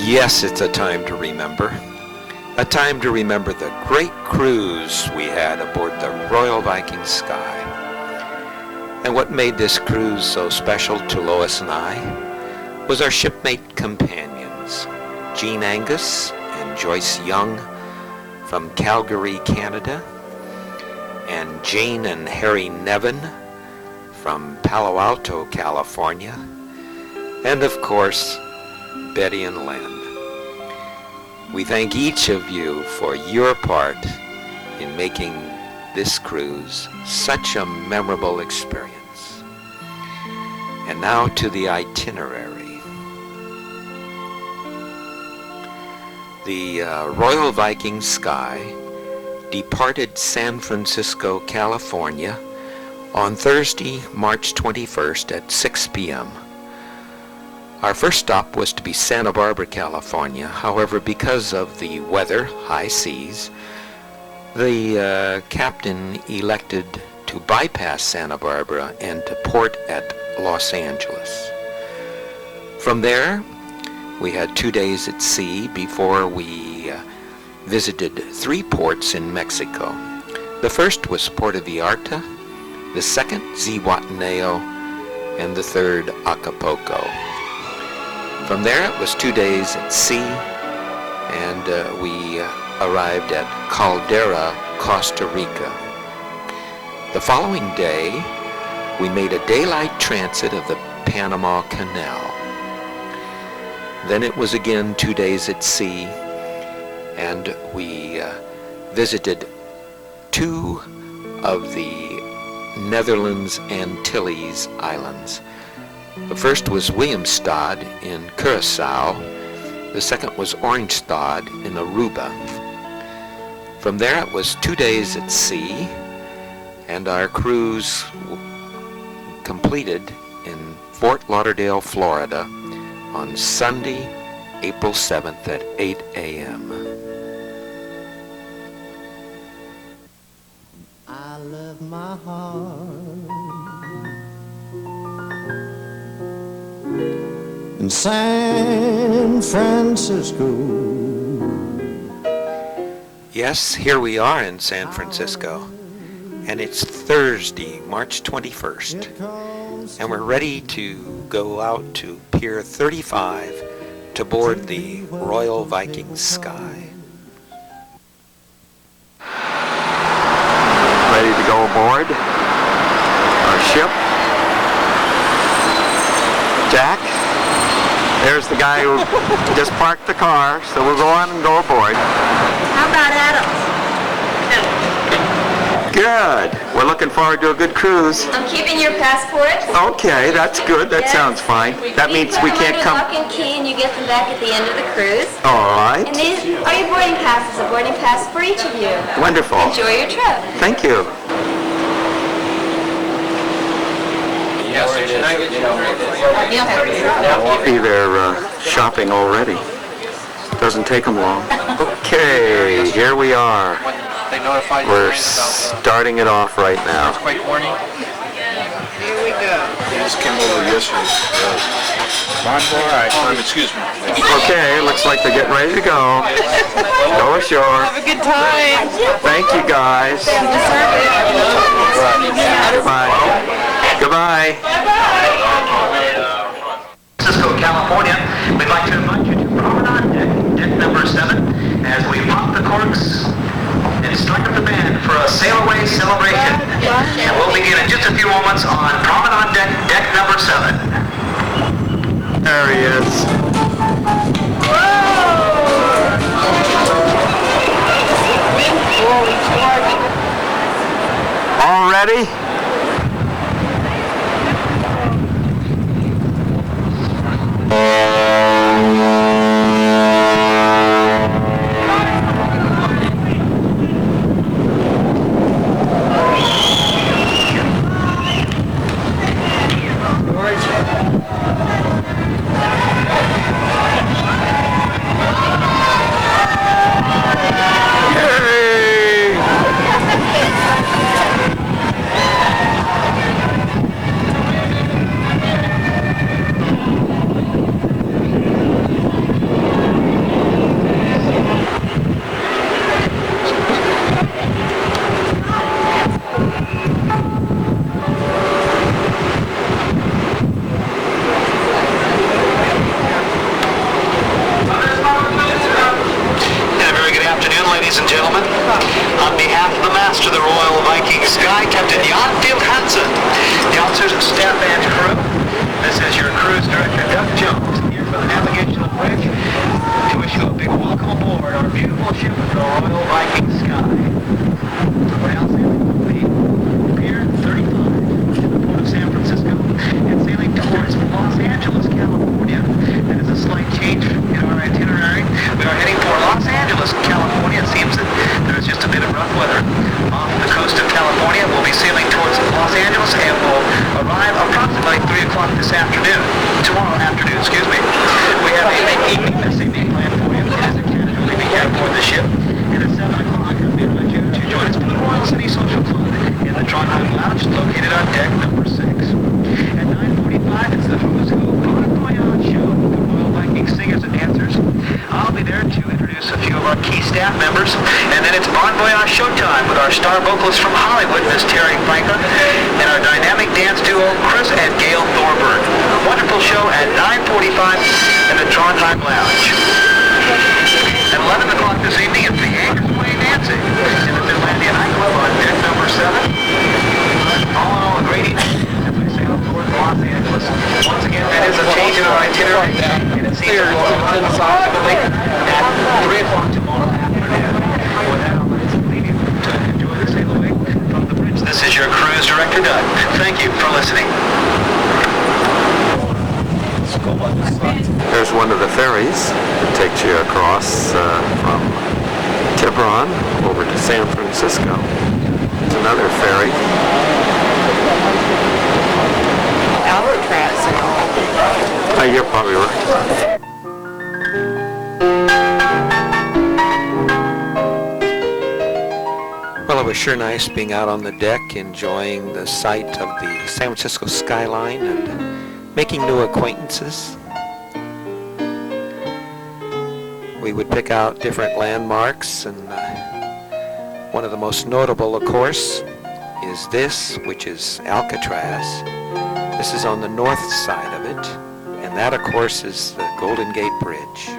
Yes, it's a time to remember. A time to remember the great cruise we had aboard the Royal Viking Sky. And what made this cruise so special to Lois and I was our shipmate companions, Jean Angus and Joyce Young from Calgary, Canada, and Jane and Harry Nevin from Palo Alto, California, and of course, Betty and Len. We thank each of you for your part in making this cruise such a memorable experience. And now to the itinerary. The Royal Viking Sky departed San Francisco, California on Thursday, March 21st at 6 p.m. Our first stop was to be Santa Barbara, California. However, because of the weather, high seas, the captain elected to bypass Santa Barbara and to port at Los Angeles. From there, we had 2 days at sea before we visited 3 ports in Mexico. The first was Puerto Vallarta, the second Zihuatanejo, and the third Acapulco. From there, it was 2 days at sea, and we arrived at Caldera, Costa Rica. The following day, we made a daylight transit of the Panama Canal. Then it was again 2 days at sea, and we visited 2 of the Netherlands Antilles Islands. The first was Williamstad in Curacao. The second was Orangestad in Aruba. From there it was 2 days at sea, and our cruise completed in Fort Lauderdale, Florida on Sunday, April 7th at 8 a.m. I left my heart in San Francisco. Yes, here we are in San Francisco, and it's Thursday, March 21st, and we're ready to go out to Pier 35 to board the Royal Viking Sky. Ready to go aboard our ship. Jack, there's the guy who just parked the car, so we'll go on and go aboard. How about Adams? Good. We're looking forward to a good cruise. I'm keeping your passport. Okay, that's good. That sounds fine. That means we can't come. Lock and key, and you get them back at the end of the cruise. All right. And these are your boarding passes. A boarding pass for each of you. Wonderful. Enjoy your trip. Thank you. Be there shopping already. Doesn't take them long. Okay, here we are. We're starting it off right now. Here we go. He just came over yesterday. Excuse me. Okay, looks like they're getting ready to go. Go ashore. Have a good time. Thank you, guys. Goodbye. Goodbye. Francisco, California. We'd like to invite you to Promenade Deck number 7, as we pop the corks and strike up the band for a sail away celebration. And we'll begin in just a few moments on Promenade Deck number 7. There he is. All ready? staff and crew. This is your cruise director, Doug Jones, here for the navigational bridge to wish you a big welcome aboard our beautiful ship, the Royal Viking Sky. We're now sailing from the Pier 35 in the port of San Francisco and sailing towards Los Angeles, California. That is a slight change in our itinerary. We are heading for Los Angeles, California. It seems that there's just a bit of rough weather off the coast of California. We'll be sailing towards Los Angeles and will arrive approximately 3 o'clock tomorrow afternoon, excuse me. We have a late evening messaging plan for you as a casually be aboard the ship. And at 7 o'clock, we invite you to join us for the Royal City Social Club in the Trondheim Lounge located on deck number 6. At 9:45, it's the Who's Who Bon Voyage show with the Royal Viking singers and dancers. I'll be there to introduce a few of our key staff members, and then it's Bon Voyage showtime with our star vocalist from Hollywood, Miss Terry Franklin, and our dynamic dance duo, Chris and Gail Thorburn. A wonderful show at 9:45 in the Trondheim Lounge. At 11 o'clock this evening, it's the Anchors Way Dancing in the Finlandia nightclub on deck number 7. All in all, a great evening as we sail towards Los Angeles. Once again, that is a change in our itinerary, and it seems that we'll arrive approximately at 3 o'clock tomorrow afternoon. With that, I'll leave you to enjoy the sail away from the bridge. This is your cruise director, Doug. Thank you for listening. There's one of the ferries that takes you across from Tiburon over to San Francisco. It's another ferry. Alcatraz and all. You're probably right. Well, it was sure nice being out on the deck, enjoying the sight of the San Francisco skyline and making new acquaintances. We would pick out different landmarks, and one of the most notable, of course, is this, which is Alcatraz. This is on the north side of it, and that, of course, is the Golden Gate Bridge.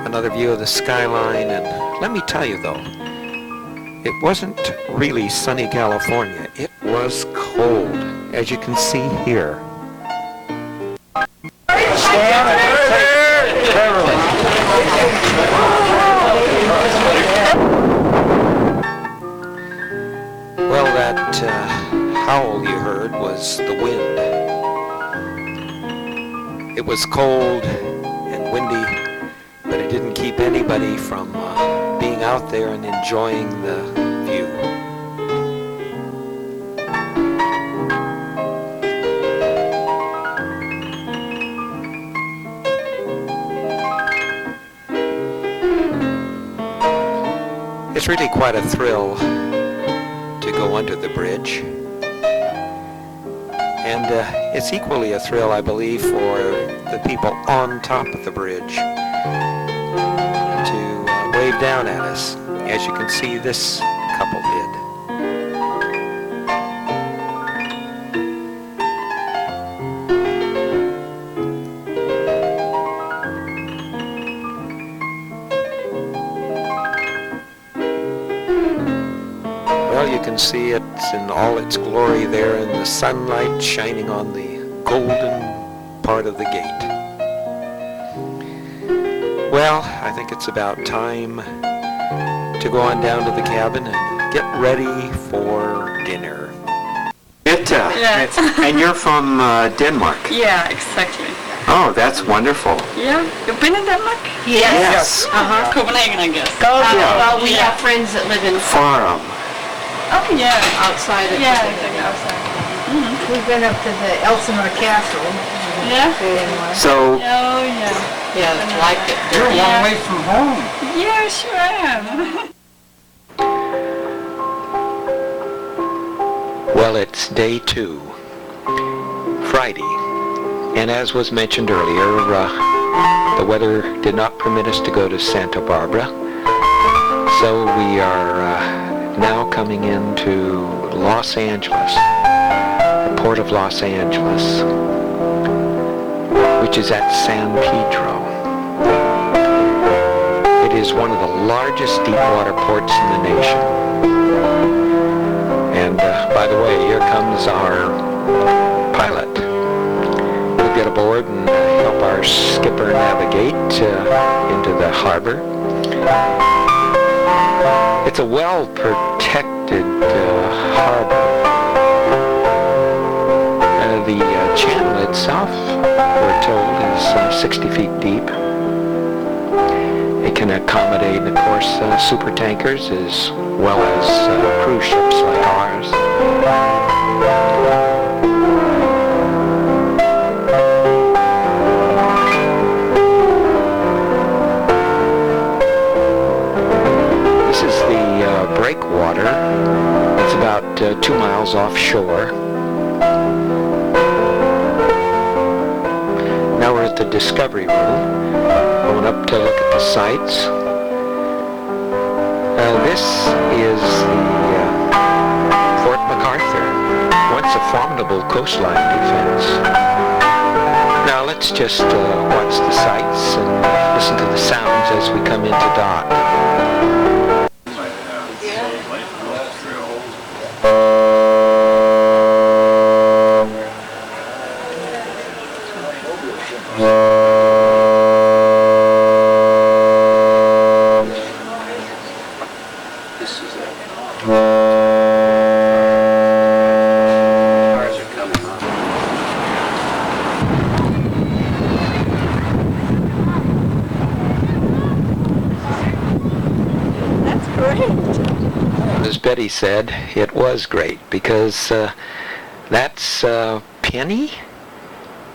Another view of the skyline, and let me tell you though, it wasn't really sunny California. It was cold, as you can see here. Well, that howl you heard was the wind. It was cold and windy, but it didn't keep anybody from being out there and enjoying the view. It's really quite a thrill to go under the bridge. And it's equally a thrill, I believe, for the people on top of the bridge to wave down at us, as you can see this couple did. Well, you can see it in all its glory there in the sunlight shining on the golden part of the gate. Well, I think it's about time to go on down to the cabin and get ready for dinner. Yeah. And you're from Denmark. Yeah, exactly. Oh, that's wonderful. Yeah. You've been in Denmark? Yes. Copenhagen, I guess. Well, we have friends that live in Farum. Oh, yeah. outside of Yeah, the exactly, outside. We've been up to the Elsinore Castle. Yeah? So, Oh, yeah. Yeah, like it. You're a long way from home. Yeah, sure am. well, it's day 2, Friday, and as was mentioned earlier, the weather did not permit us to go to Santa Barbara, so we are now coming into Los Angeles, the port of Los Angeles, which is at San Pedro. It is one of the largest deep water ports in the nation. And by the way, here comes our pilot. We'll get aboard and help our skipper navigate into the harbor. It's a well-protected harbor. The channel itself, we're told, is 60 feet deep. It can accommodate, of course, super tankers as well as cruise ships like ours. This is the breakwater. It's about 2 miles offshore. Now we're at the Discovery Room, going up to look at the sights. This is the Fort MacArthur, once a formidable coastline defense. Now let's just watch the sights and listen to the sounds as we come into dock. As Betty said, it was great because that's Penny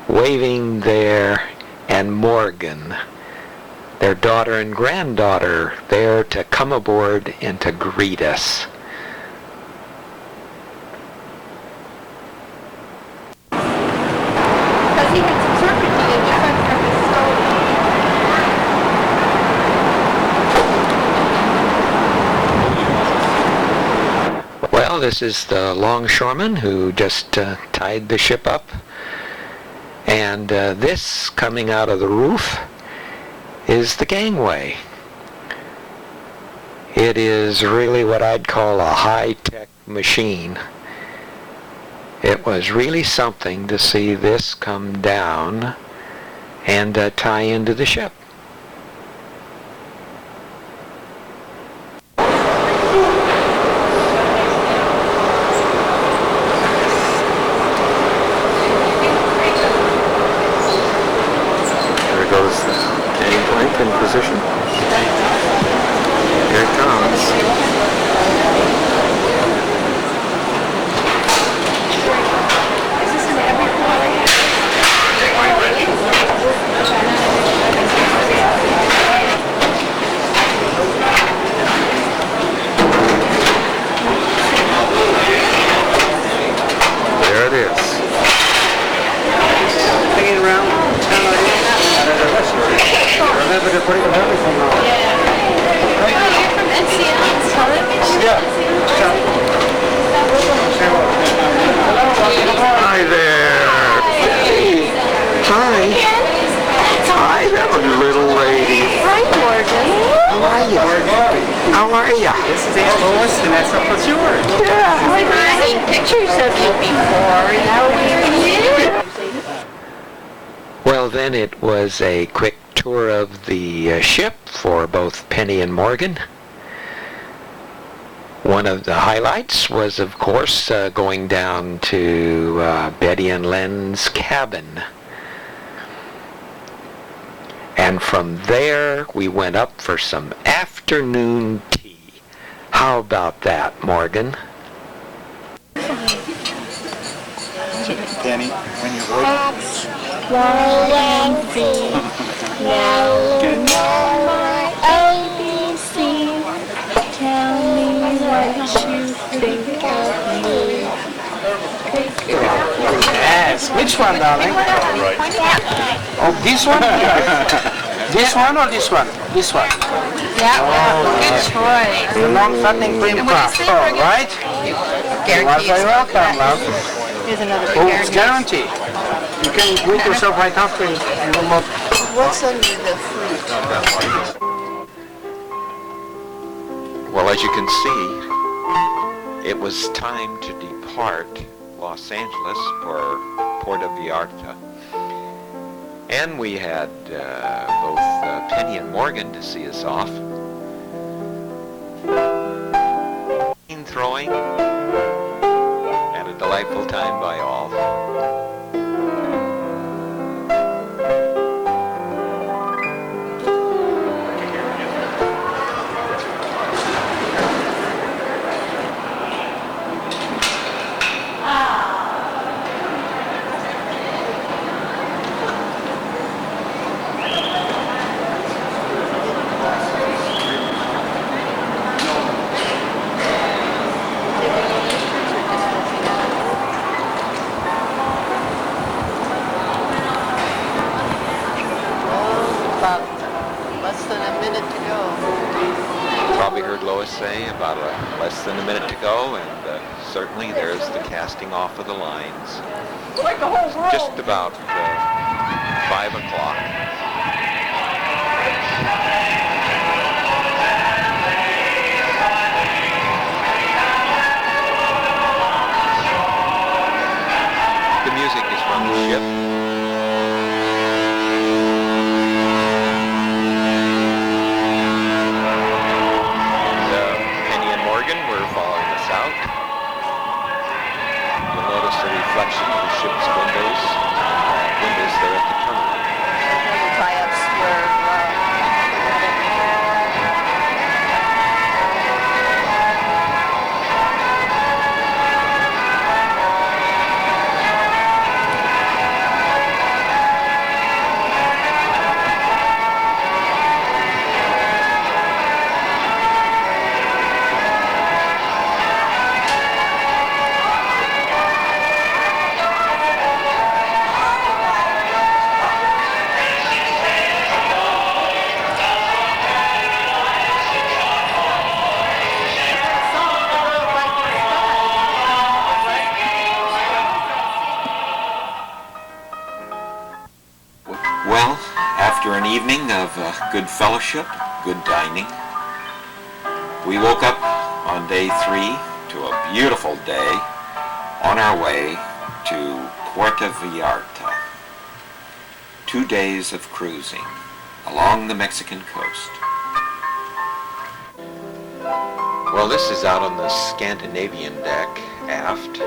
waving there and Morgan, their daughter and granddaughter, there to come aboard and to greet us. Because he had some serpentine in the front of his stove. Well, this is the longshoreman who just tied the ship up. And this coming out of the roof is the gangway. It is really what I'd call a high-tech machine. It was really something to see this come down and tie into the ship. There goes the gangplank in position. Here it comes. There it is. Hanging around. Remember to put everything on. From NCL television. Hi there. Hi. Hi, that little lady. Hi, Morgan. How are you? How are you? This is Aunt Lois, and that's up with yours. I've seen pictures of you before. Now we're here. Well, then it was a quick tour of the ship for both Penny and Morgan. One of the highlights was, of course, going down to Betty and Len's cabin. And from there, we went up for some afternoon tea. How about that, Morgan? Penny, when you work. Yes. Which one, darling? Oh, this one? This one or this one? This one. Yeah, good choice. The non-fattening cream puff. Oh, right? You are very welcome, love. Here's another Oh, it's guaranteed. You can greet yourself right after and you will not. What's under the fruit? Well, as you can see, It was time to depart Los Angeles for Puerto Vallarta. And we had both Penny and Morgan to see us off. Throwing and a delightful time by all. Say about less than a minute to go, and certainly there's the casting off of the lines. Like the whole world. Just about 5 o'clock. The music is from the ship. Reflection of the ship's windows there at the terminal. Tie-ups were After an evening of good fellowship, good dining, we woke up on day 3 to a beautiful day on our way to Puerto Vallarta. 2 days of cruising along the Mexican coast. Well, this is out on the Scandinavian deck, aft.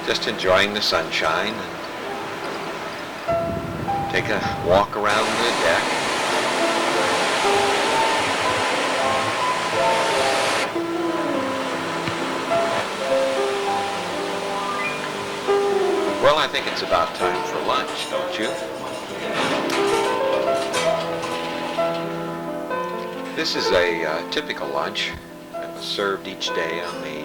Just enjoying the sunshine and take a walk around the deck. Well, I think it's about time for lunch, don't you? This is a typical lunch that was served each day on the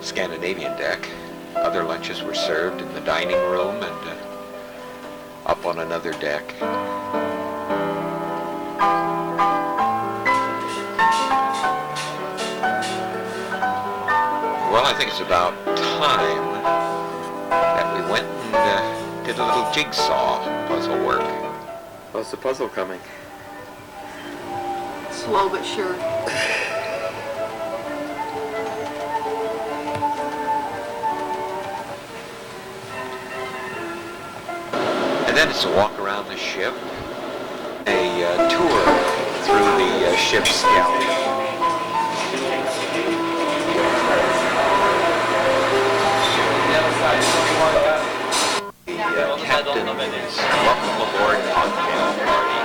Scandinavian deck. Other lunches were served in the dining room and up on another deck. Well, I think it's about time that we went and did a little jigsaw puzzle work. How's the puzzle coming? slow but sure. And then it's a walk around the ship, a tour through the ship's galley. The captain's welcome aboard cocktail party.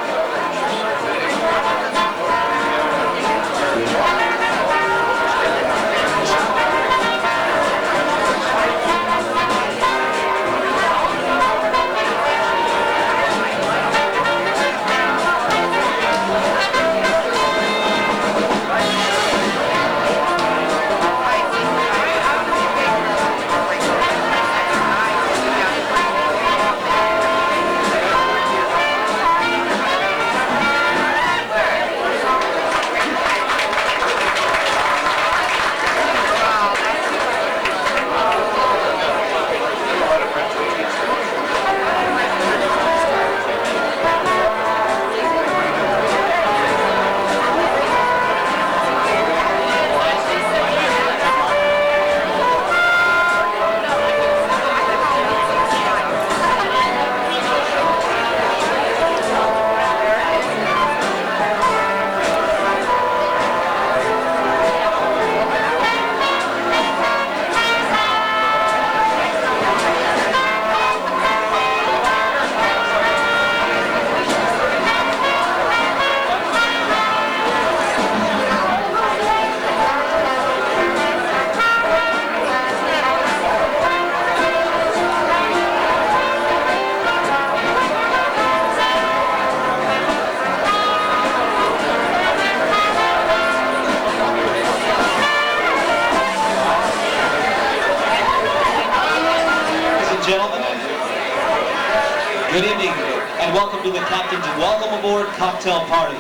welcome to the captain's Welcome Aboard cocktail party.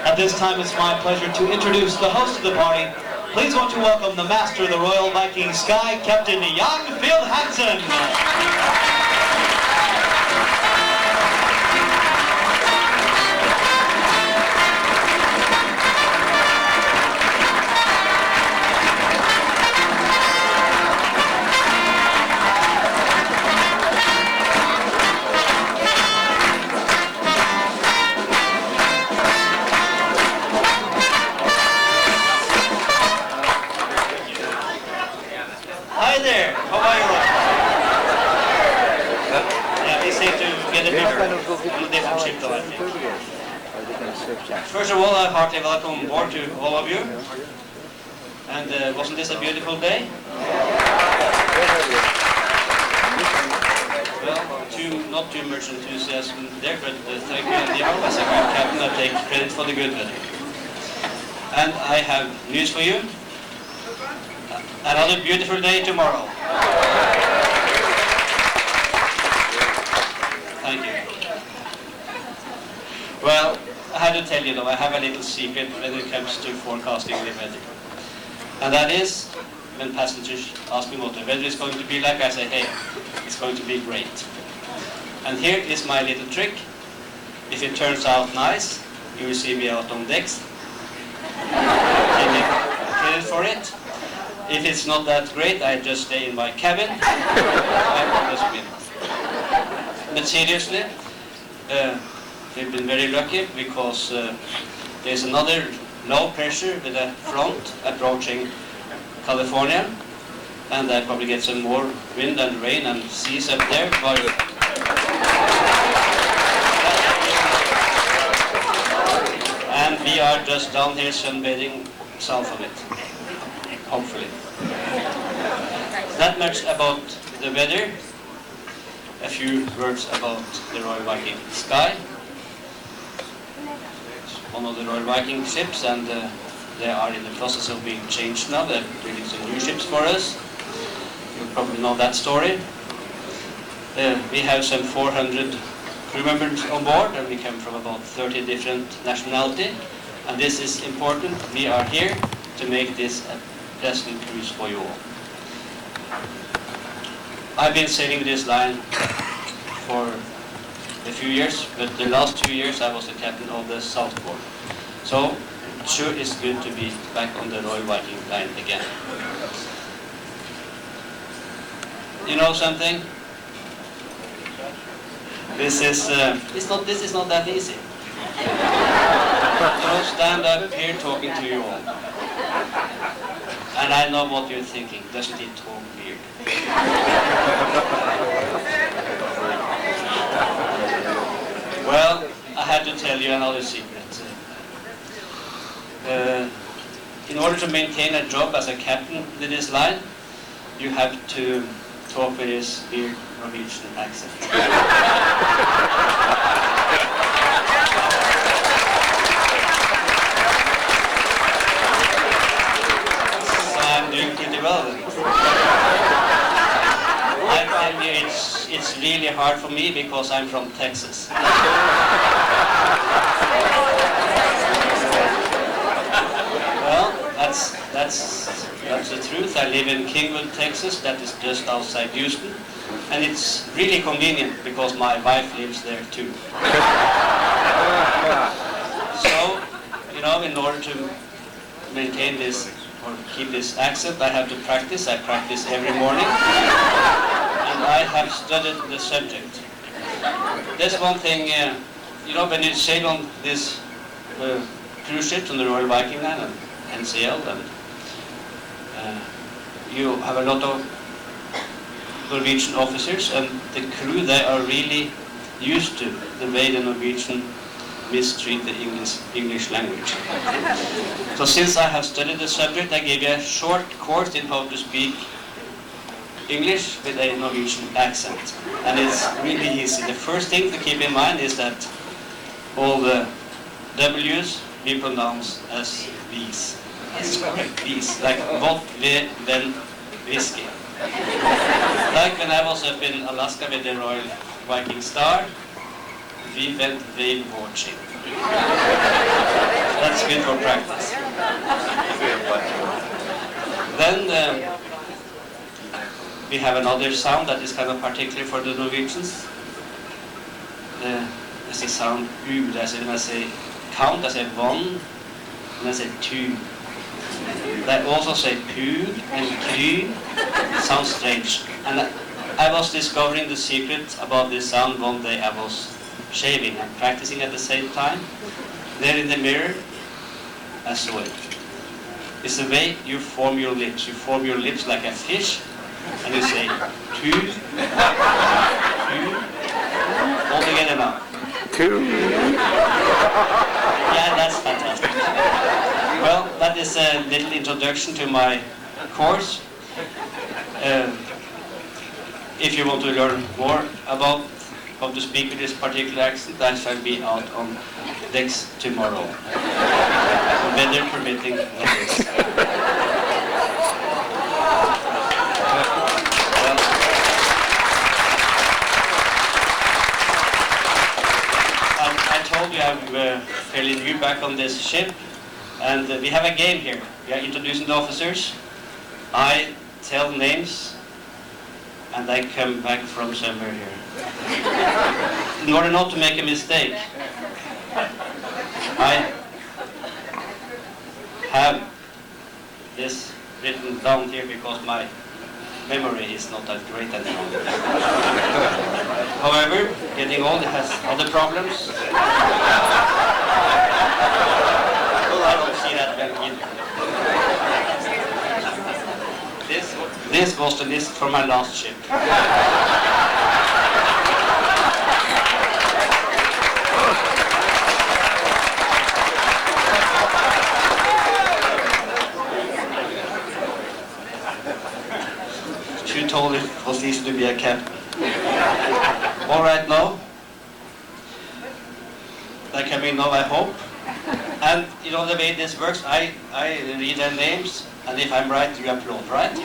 At this time, it's my pleasure to introduce the host of the party. Please won't you welcome the master of the Royal Viking Sky, Captain Jan Phil Hansen. Hi there, how are you? Yeah, we seem to get a different ship though, I think. First of all, a hearty welcome on board to all of you. And wasn't this a beautiful day? Well, not too much enthusiasm there, but thank you, and the as a good captain, I take credit for the good weather. And I have news for you. Another beautiful day tomorrow. Thank you. Well, I had to tell you though, I have a little secret when it comes to forecasting the weather. And that is, when passengers ask me what the weather is going to be like, I say, hey, it's going to be great. And here is my little trick. If it turns out nice, you will see me out on decks. Give me credit for it. If it's not that great, I just stay in my cabin. But seriously, we've been very lucky because there's another low pressure with a front approaching California, and I probably get some more wind and rain and seas up there. But and we are just down here sunbathing south of it. Hopefully. That much about the weather. A few words about the Royal Viking Sky. It's one of the Royal Viking ships, and they are in the process of being changed now. They're building some new ships for us. You probably know that story. We have some 400 crew members on board, and we come from about 30 different nationalities. And this is important. We are here to make this a pleasant cruise for you all. I've been sailing this line for a few years, but the last 2 years I was the captain of the Southport. So it sure is good to be back on the Royal Viking line again. You know something? This is not that easy. Stand up here talking to you all. And I know what you're thinking. Doesn't he talk weird? Well, I had to tell you another secret. In order to maintain a job as a captain in this line, you have to talk with this weird Norwegian accent. Doing pretty well then. I tell you, it's really hard for me because I'm from Texas. Well, that's the truth. I live in Kingwood, Texas. That is just outside Houston, and it's really convenient because my wife lives there too. So, you know, in order to maintain this or keep this accent, I have to practice. I practice every morning, and I have studied the subject. There's one thing, you know, when you sail on this cruise ships on the Royal Viking Line and NCL, and you have a lot of Norwegian officers, and the crew, they are really used to the way the Norwegian mistreat the English language. So since I have studied the subject, I gave you a short course in how to speak English with a Norwegian accent. And it's really easy. The first thing to keep in mind is that all the W's we pronounce as V's. That's correct, V's. Like vot, ve, ven, whiskey. Like when I was up in Alaska with the Royal Viking Star, we went whale watching. That's good for practice. Then we have another sound that is kind of particular for the Norwegians. There's a sound U. When I say count, I say 1, and I say 2. They also say pu and kry. It sounds strange. And I was discovering the secret about this sound one day. I was shaving and practicing at the same time. There in the mirror, I saw it. It's the way you form your lips. You form your lips like a fish, and you say tu, all together now. Yeah, that's fantastic. Well, that is a little introduction to my course. If you want to learn more about how to speak with this particular accent, that shall be out on decks tomorrow. Weather permitting. I told you I'm fairly new back on this ship, and we have a game here. We are introducing the officers. I tell names, and I come back from somewhere here. In order not to make a mistake, I have this written down here because my memory is not that great anymore. However, getting old has other problems. I don't see that well either. This was the list for my last ship. She told it was easy to be a captain. All right now. They're coming now, I hope. And you know the way this works, I read their names, and if I'm right, you applaud, right?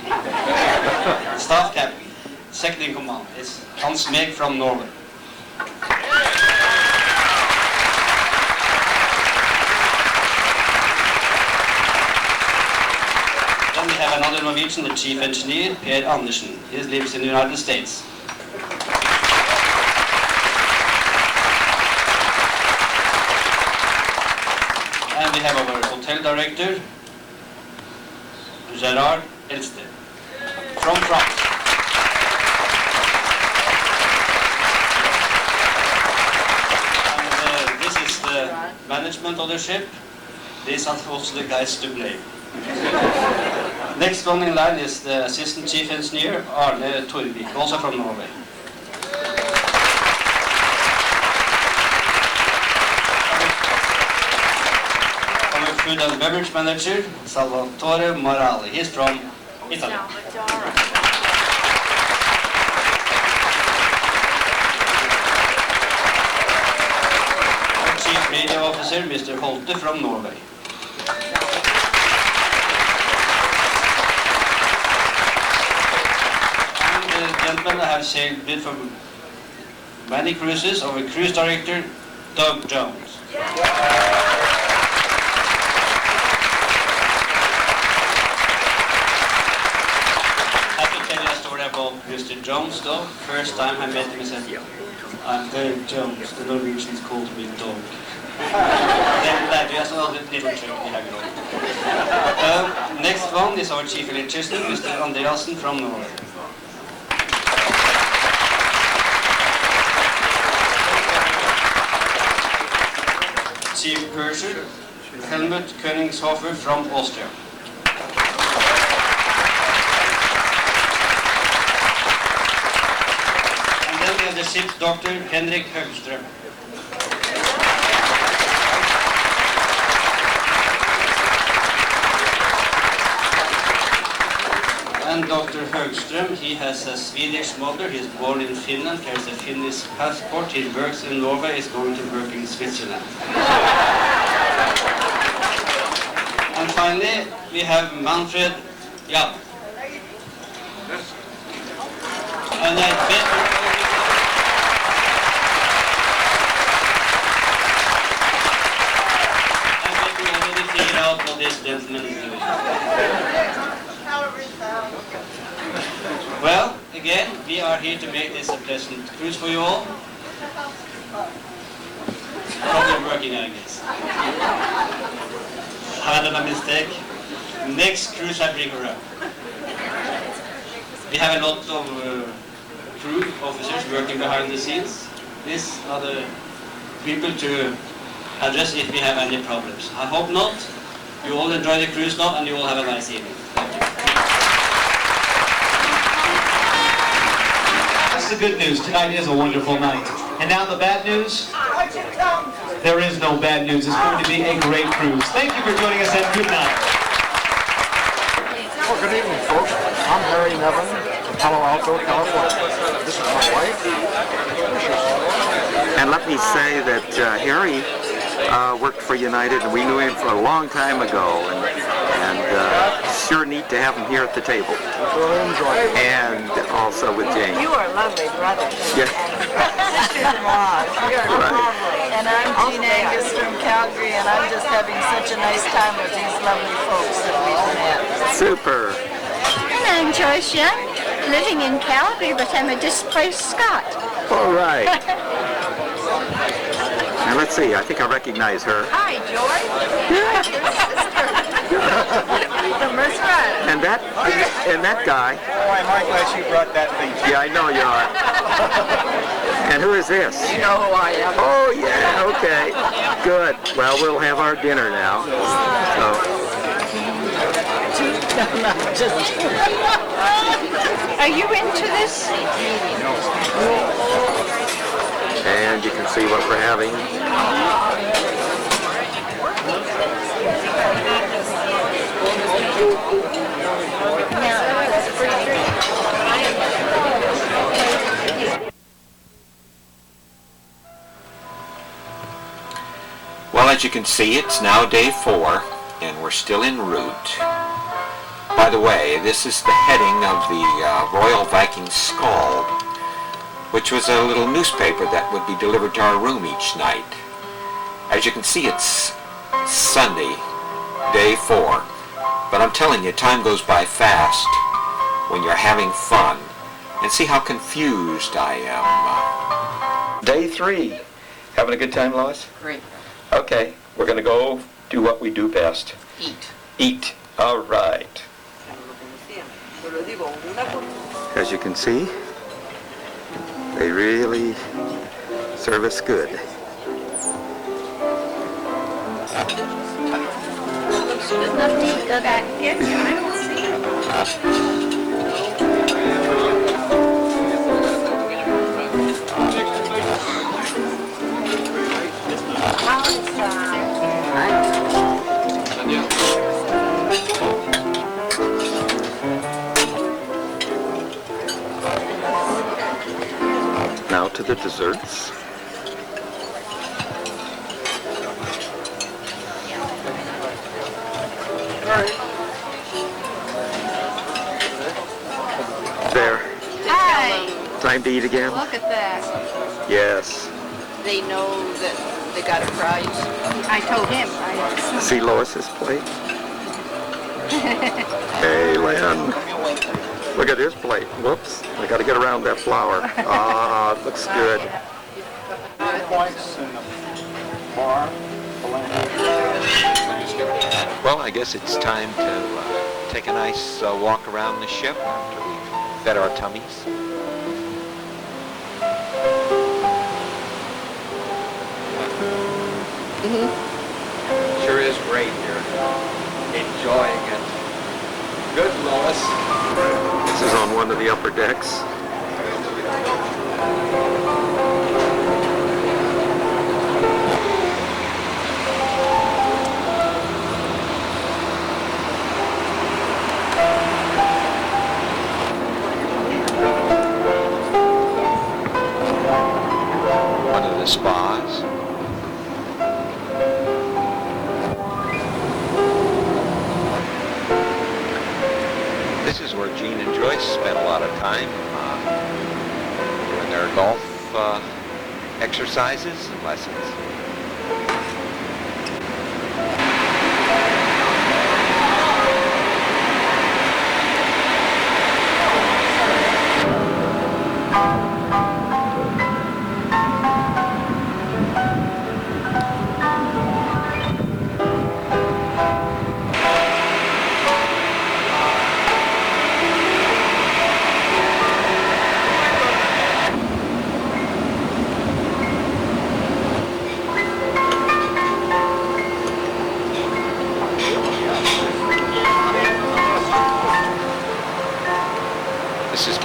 Staff captain, second in command, is Hans Meg from Norway. Then we have another Norwegian, the chief engineer, Per Andersen. He lives in the United States. And we have our hotel director, Gerard Elsted, from France. And this is the management of the ship. These are also the guys to blame. Next one in line is the assistant chief engineer, Arne Torvik, also from Norway. Food and beverage manager, Salvatore Morali. He's from Italy. Our chief radio officer, Mr. Holte from Norway. And the gentleman I have sailed with for many cruises, our cruise director, Doug Jones. About Mr. Jones though. First time I met him, he said, I'm Dave Jones, the Norwegians called me Dog. Then that just a little trick we have going. Next one is our chief electrician, Mr. Andreasen from Norway. Chief purser, Helmut Königshofer from Austria. The ship's doctor, Henrik Högström. And Dr. Högström, he has a Swedish mother, he's born in Finland, carries a Finnish passport, he works in Norway, is going to work in Switzerland. And finally, we have Manfred Japp. And I bet we are here to make this a pleasant cruise for you all. Probably working, I guess. I had a mistake. Next cruise at Rico. We have a lot of crew officers working behind the scenes. These are the people to address if we have any problems. I hope not. You all enjoy the cruise now and you all have a nice evening. Thank you. That's the good news. Tonight is a wonderful night. And now the bad news. There is no bad news. It's going to be a great cruise. Thank you for joining us and good night. Well, good evening, folks. I'm Harry Nevin from Palo Alto, California. This is my wife. And let me say that Harry worked for United, and we knew him for a long time ago, and sure neat to have him here at the table. Really enjoy it. And also with Jane. You are lovely, brother. Yeah. You're Right. lovely. And I'm Jean Angus from Calgary, and I'm just having such a nice time with these lovely folks that we've met. Super. And I'm Joyce Young, living in Calgary, but I'm a displaced Scot. All right. Now let's see. I think I recognize her. Hi, George. Your sister. From Restaurant. And that guy. Oh, I'm glad she brought that thing. Yeah, I know you are. And who is this? You know who I am. Oh yeah. Okay. Good. Well, we'll have our dinner now. So. Are you into this? And you can see what we're having. Well, as you can see, it's now day 4, and we're still en route. By the way, this is the heading of the Royal Viking Skald, which was a little newspaper that would be delivered to our room each night. As you can see, it's Sunday, day 4, but I'm telling you, time goes by fast when you're having fun. And see how confused I am. Day 3. Having a good time, Lois? Great. Okay, we're going to go do what we do best. Eat. Eat. All right. As you can see, they really serve us good. Good enough to eat, go back and get you. I don't see it. Now to the desserts. There. Hi. Time to eat again? Look at that. Yes. They know that they got a prize. I told him. See Lois's plate? Hey, Lynn. Look at his plate. Whoops. I got to get around that flour. Ah, it looks good. Well, I guess it's time to take a nice walk around the ship after we've fed our tummies. Sure is great here. Enjoying it. Good, Lois. This is on one of the upper decks. One of the spas. This is where Jean and Joyce spent a lot of time doing their golf exercises and lessons.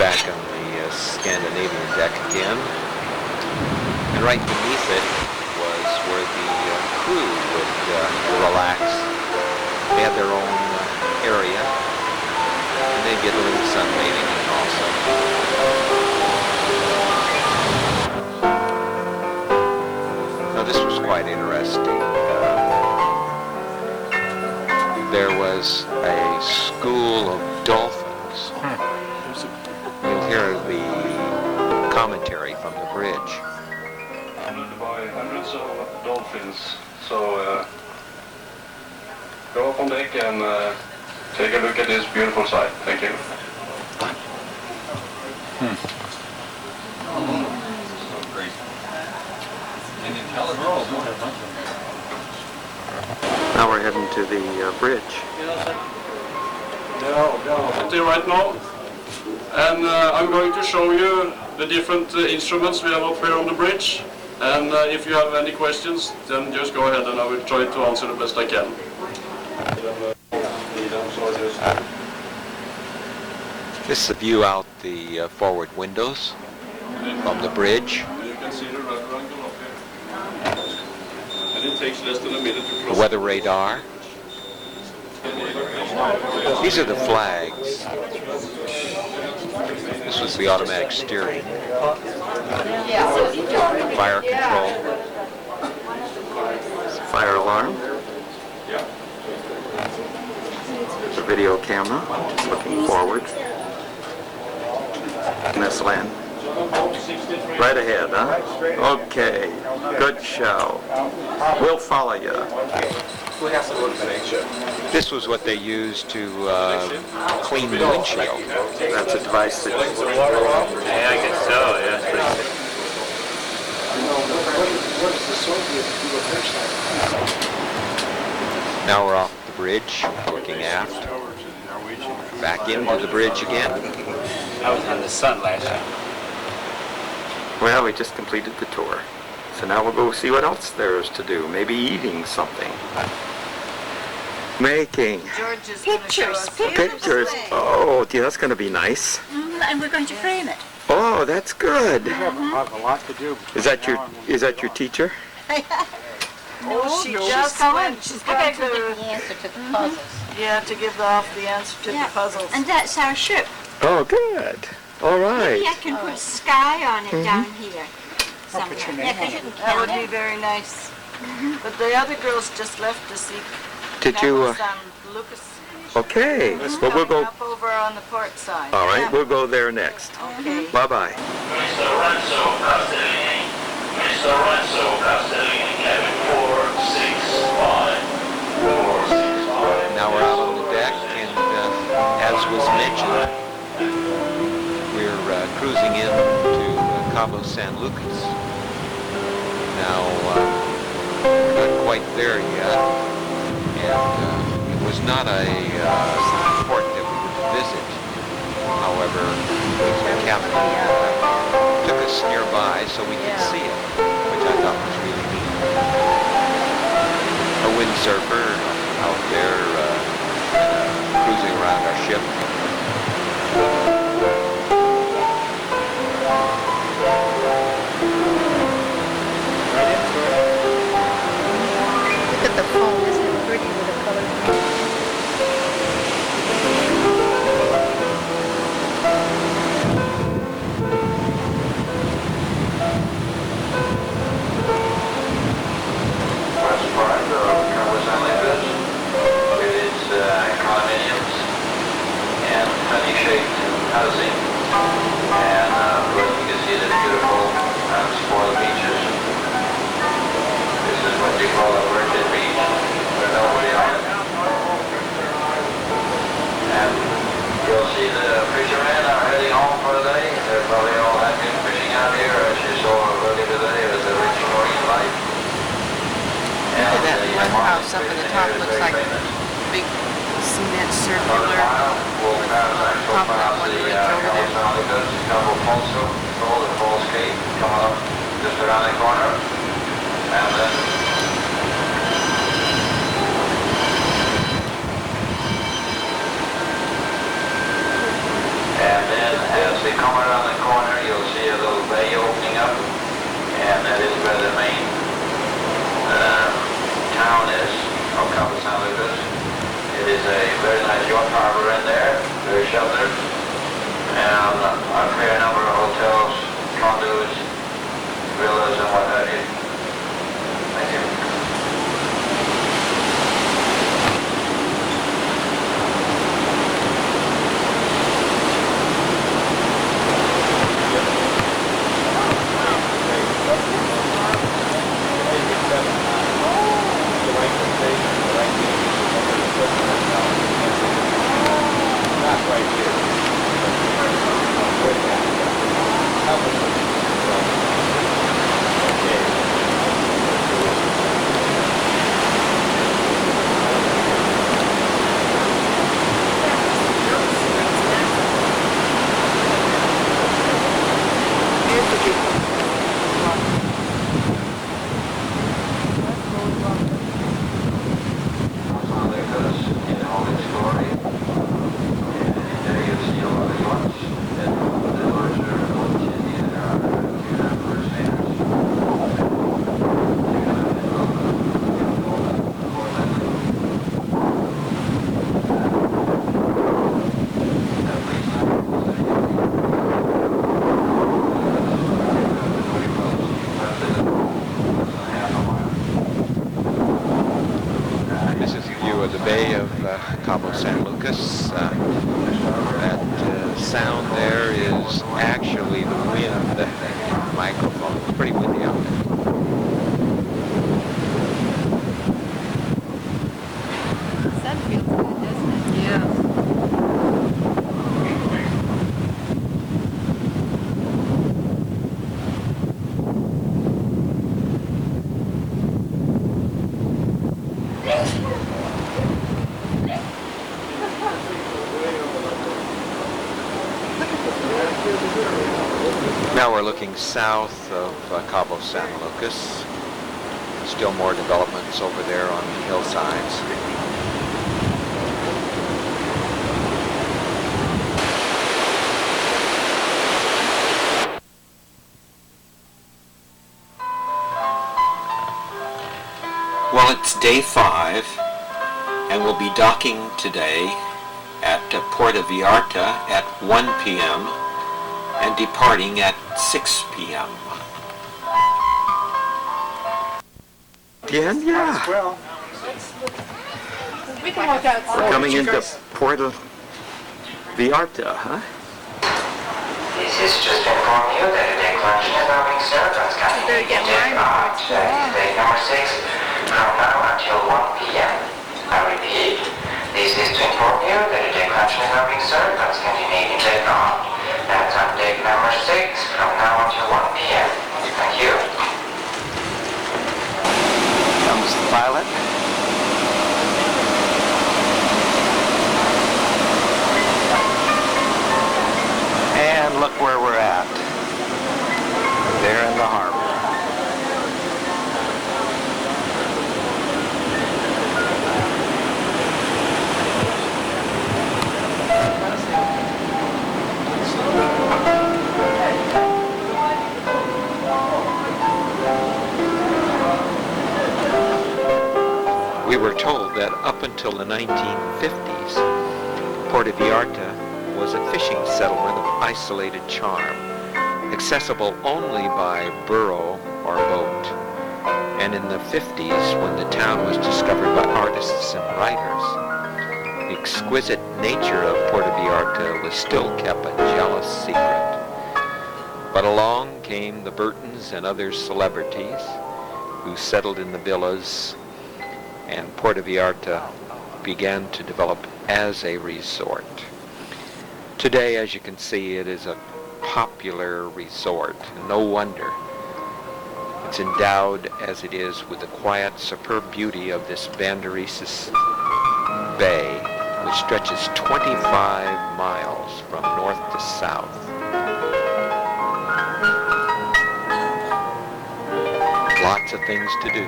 back on the Scandinavian deck again. And right beneath it was where the crew would relax. They had their own area, and they'd get a little sunbathing in also. Now this was quite interesting. There was a school of dolphins. You'll hear the commentary from the bridge. Surrounded by hundreds of dolphins. So go up on deck and take a look at this beautiful sight. Thank you. Now we're heading to the bridge. Right now, and I'm going to show you the different instruments we have up here on the bridge. And if you have any questions, then just go ahead and I will try to answer the best I can. This is the view out the forward windows from the bridge. You can see the rudder angle up here. And it takes less than a minute to cross. The weather radar. These are the flags. This was the automatic steering. Fire control. Fire alarm. There's a video camera looking forward. Miss Lynn. Right ahead, huh? Okay. Good show. We'll follow you. This was what they used to clean the windshield. That's a device that... Yeah, I guess so, yeah. Now we're off the bridge, looking aft. Back into the bridge again. I was in the sun last night. Well, we just completed the tour. So now we'll go see what else there is to do. Maybe eating something. Making George is going to show us pictures. Oh, yeah, that's going to be nice. And we're going to frame it. Oh, that's good. We have a lot to do. Is that your teacher? No, she She's just going. went. She's going I gotta to, give the answer to the puzzles. yeah, to give off the answer to the puzzles. And that's our ship. Oh, good. All right. Maybe I can put a sky on it down here somewhere. Yeah, 'cause you can That would count be it. very nice. But the other girls just left to see Did you? San Lucas. Okay. Well, we'll Coming go. up over on the port side. All right, we'll go there next. Okay. Bye-bye. Mr. Renzo Castellini, Mr. Renzo Castellini, cabin 465. 465. Now we're out on the deck, and as was mentioned, we're cruising in to Cabo San Lucas. Now, we're not quite there yet, and it was not a port that we would visit. However, the captain took us nearby so we could see it, which I thought was really neat. A windsurfer out there cruising around our ship. Look at the foam, isn't it pretty with the colors? West part of Cabo San Lucas. It is condominiums and honey-shaped housing. And you can see the beautiful spoiled beaches. This is what they call a virgin beach. There's nobody on it. And you'll see the fishermen are heading home for the day. They're probably all happy fishing out here, as you saw earlier today. It was a rich marine life. Look at that lighthouse up at the top, looks like a big cement circular top of that one bridge over there. Falls Gate coming up just around the corner. And then as they of Cabo San Lucas. It is a very nice yacht harbor in there, very sheltered, and a fair number of hotels, condos, villas, and what have you. Thank you. Cabo San Lucas. That sound there is actually the wind. The microphone. It's pretty windy out there. Sun feels good, doesn't it? Yeah. Now we're looking south of Cabo San Lucas. Still more developments over there on the hillsides. Well, it's day 5, and we'll be docking today at Puerto Vallarta at 1 p.m. and departing at 6 p.m. Again, yeah. Well, We can walk outside. We're coming into Puerto Vallarta, huh? This is just to inform you that a declaration is now being served on Scotty Better get mine before it's too long. Day number 6 from now until 1 p.m. I repeat, this is to inform you that a declaration is now being served on Scandinavian Day Off. That's on deck number 6 from now until 1 p.m. Thank you. Comes the pilot. And look where we're at. There in the harbor. We were told that up until the 1950s, Puerto Vallarta was a fishing settlement of isolated charm, accessible only by burro or boat. And in the 50s, when the town was discovered by artists and writers, the exquisite nature of Puerto Vallarta was still kept a jealous secret. But along came the Burtons and other celebrities who settled in the villas, and Puerto Vallarta began to develop as a resort. Today, as you can see, it is a popular resort. No wonder. It's endowed as it is with the quiet, superb beauty of this Banderisas Bay, which stretches 25 miles from north to south. Lots of things to do.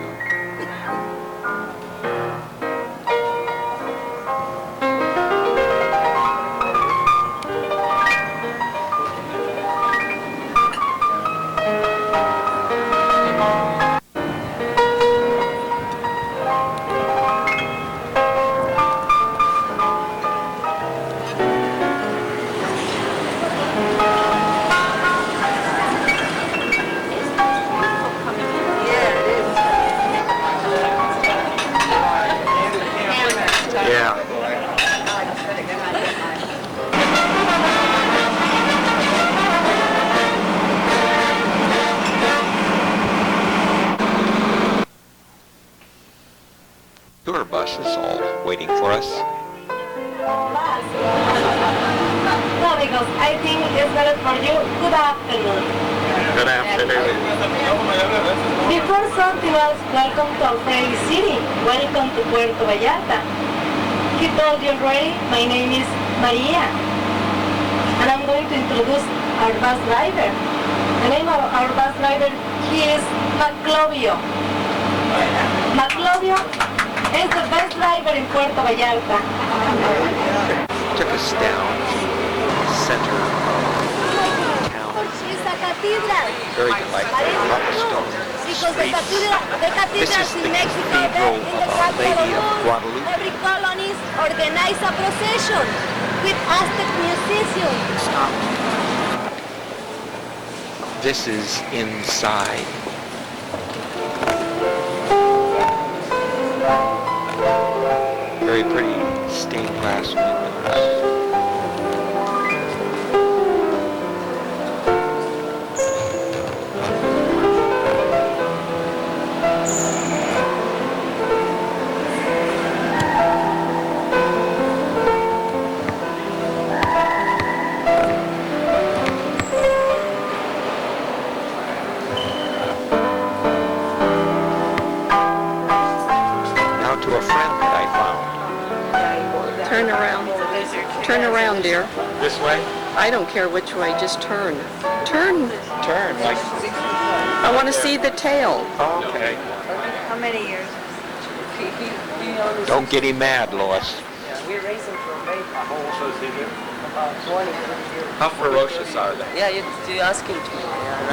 Yeah. Tour bus is all waiting for us. No, because I think it's better for you. Good afternoon. Good afternoon. Before something else, welcome to our friendly city. Welcome to Puerto Vallarta. He told you already, my name is Maria. And I'm going to introduce our bus driver. The name of our bus driver, he is Maclovio. Maclovio is the best driver in Puerto Vallarta. Took us down center of town. Very delightful cobblestone streets. This is the Cathedral of Our Lady of Guadalupe. Every colonist organize a procession with Aztec musicians. This is inside. Very pretty stained glass windows. Now to a friend that I found. Turn around. Turn around, dear. This way? I don't care which way, just turn. Turn. Turn, like... I want to see the tail. Okay. How many years? Don't get him mad, Lois. We raised him for a baby. About 20 years. How ferocious are they? Yeah, you're asking to me.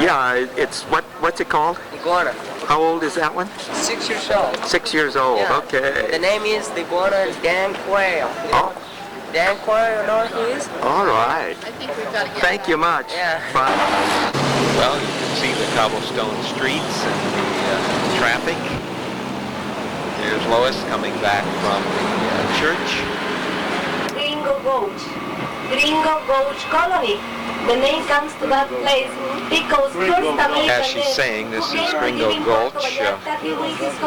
Yeah, it's, what's it called? Iguana. How old is that one? 6 years old. 6 years old, Yeah. okay. The name is the iguana Dan Quail. Oh. Dan Quail, you know who he is? All right. I think we've got to get Thank you much. Yeah. Bye. Well, you can see the cobblestone streets and the traffic. Here's Lois coming back from the church. Gringo Gulch Colony. The name comes to that place because first American As she's saying, this is Gringo Gulch,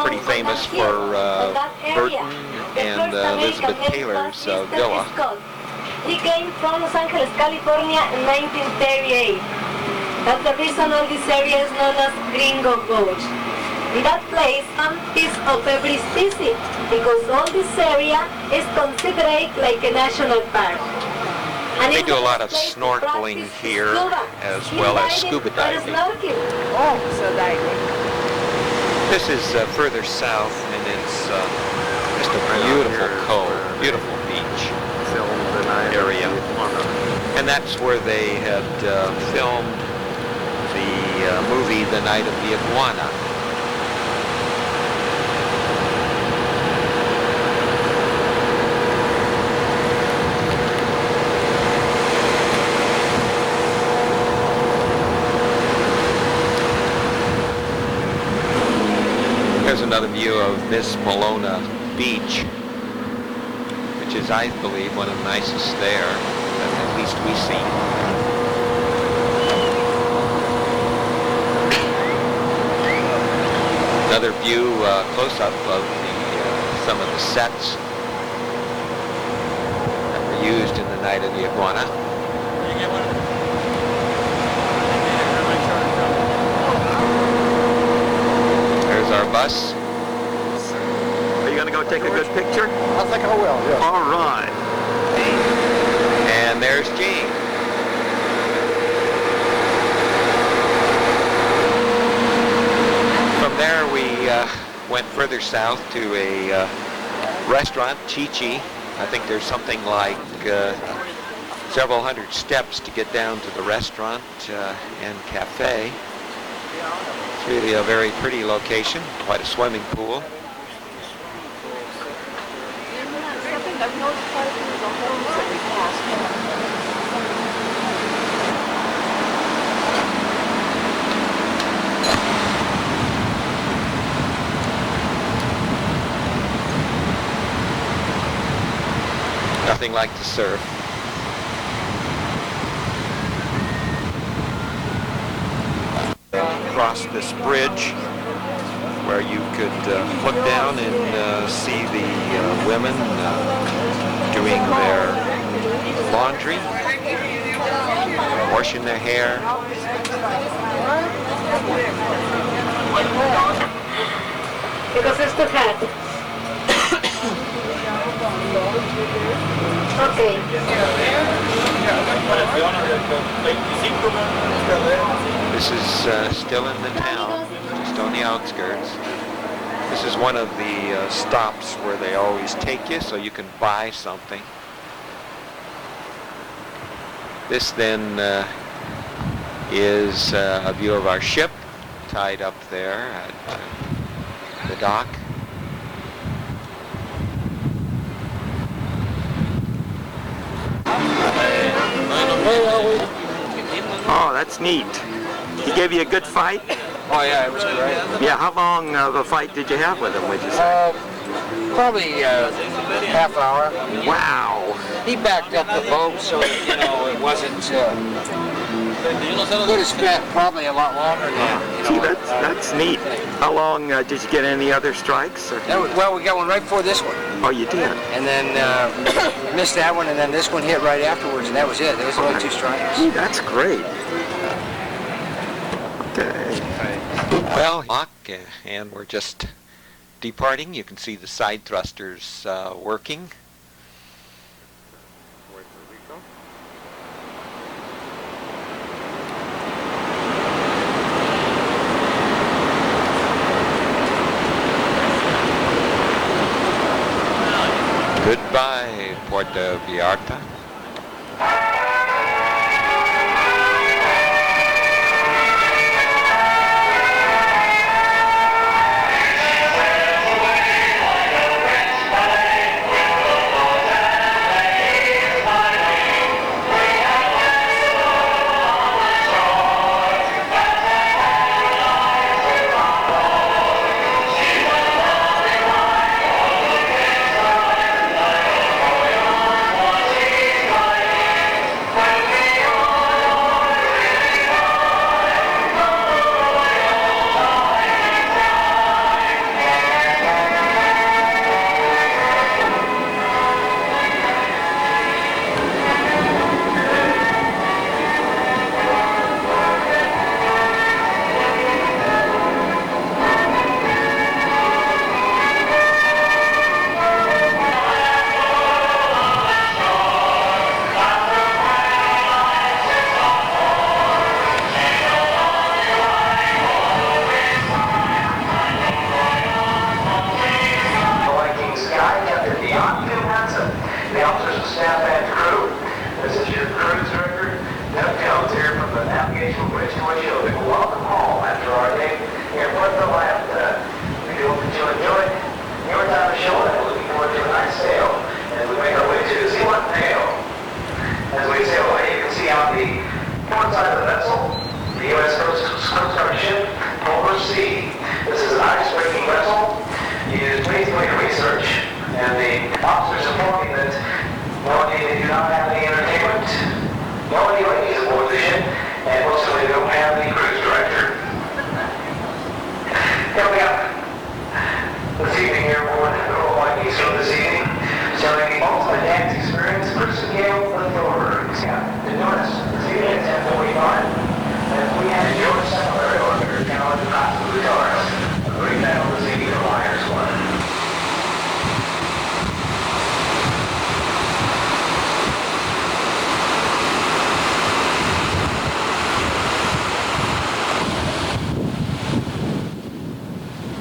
pretty famous for Burton and Elizabeth Taylor's villa. He came from Los Angeles, California in 1938. That's the reason all this area is known as Gringo Gulch. In that place, some piece of every species, because all this area is considered like a national park. And They do a lot of snorkeling here as well as scuba diving. Oh, so diving. This is further south, and it's just a beautiful cove, beautiful beach area. And that's where they had filmed the movie The Night of the Iguana. Here's another view of Miss Molona Beach, which is, I believe, one of the nicest there, at least we see. Another view, close-up of some of the sets that were used in The Night of the Iguana. There's our bus. Are you going to go take a good picture? I think I will, yeah. All right. And there's Gene. From there we went further south to a restaurant, Chi-Chi. I think there's something like several hundred steps to get down to the restaurant and cafe. It's really a very pretty location, quite a swimming pool. nothing like to surf. Across this bridge where you could look down and see the women doing their laundry, washing their hair. Because it's too hot. Okay. This is still in the town, just on the outskirts. This is one of the stops where they always take you so you can buy something. This then is a view of our ship tied up there at the dock. Oh, that's neat. He gave you a good fight? Oh yeah, it was great. Yeah, how long of a fight did you have with him, would you say? Probably half hour. Wow. He backed up the boat so that, you know, it wasn't could have spent probably a lot longer than, See, that's neat. How long did you get any other strikes? Or? Well, we got one right before this one. Oh, you did? And then missed that one, and then this one hit right afterwards, and that was it. There was only 2 strikes. Gee, that's great. Okay. Well, and we're just departing. You can see the side thrusters working. Rico. Goodbye, Puerto Vallarta.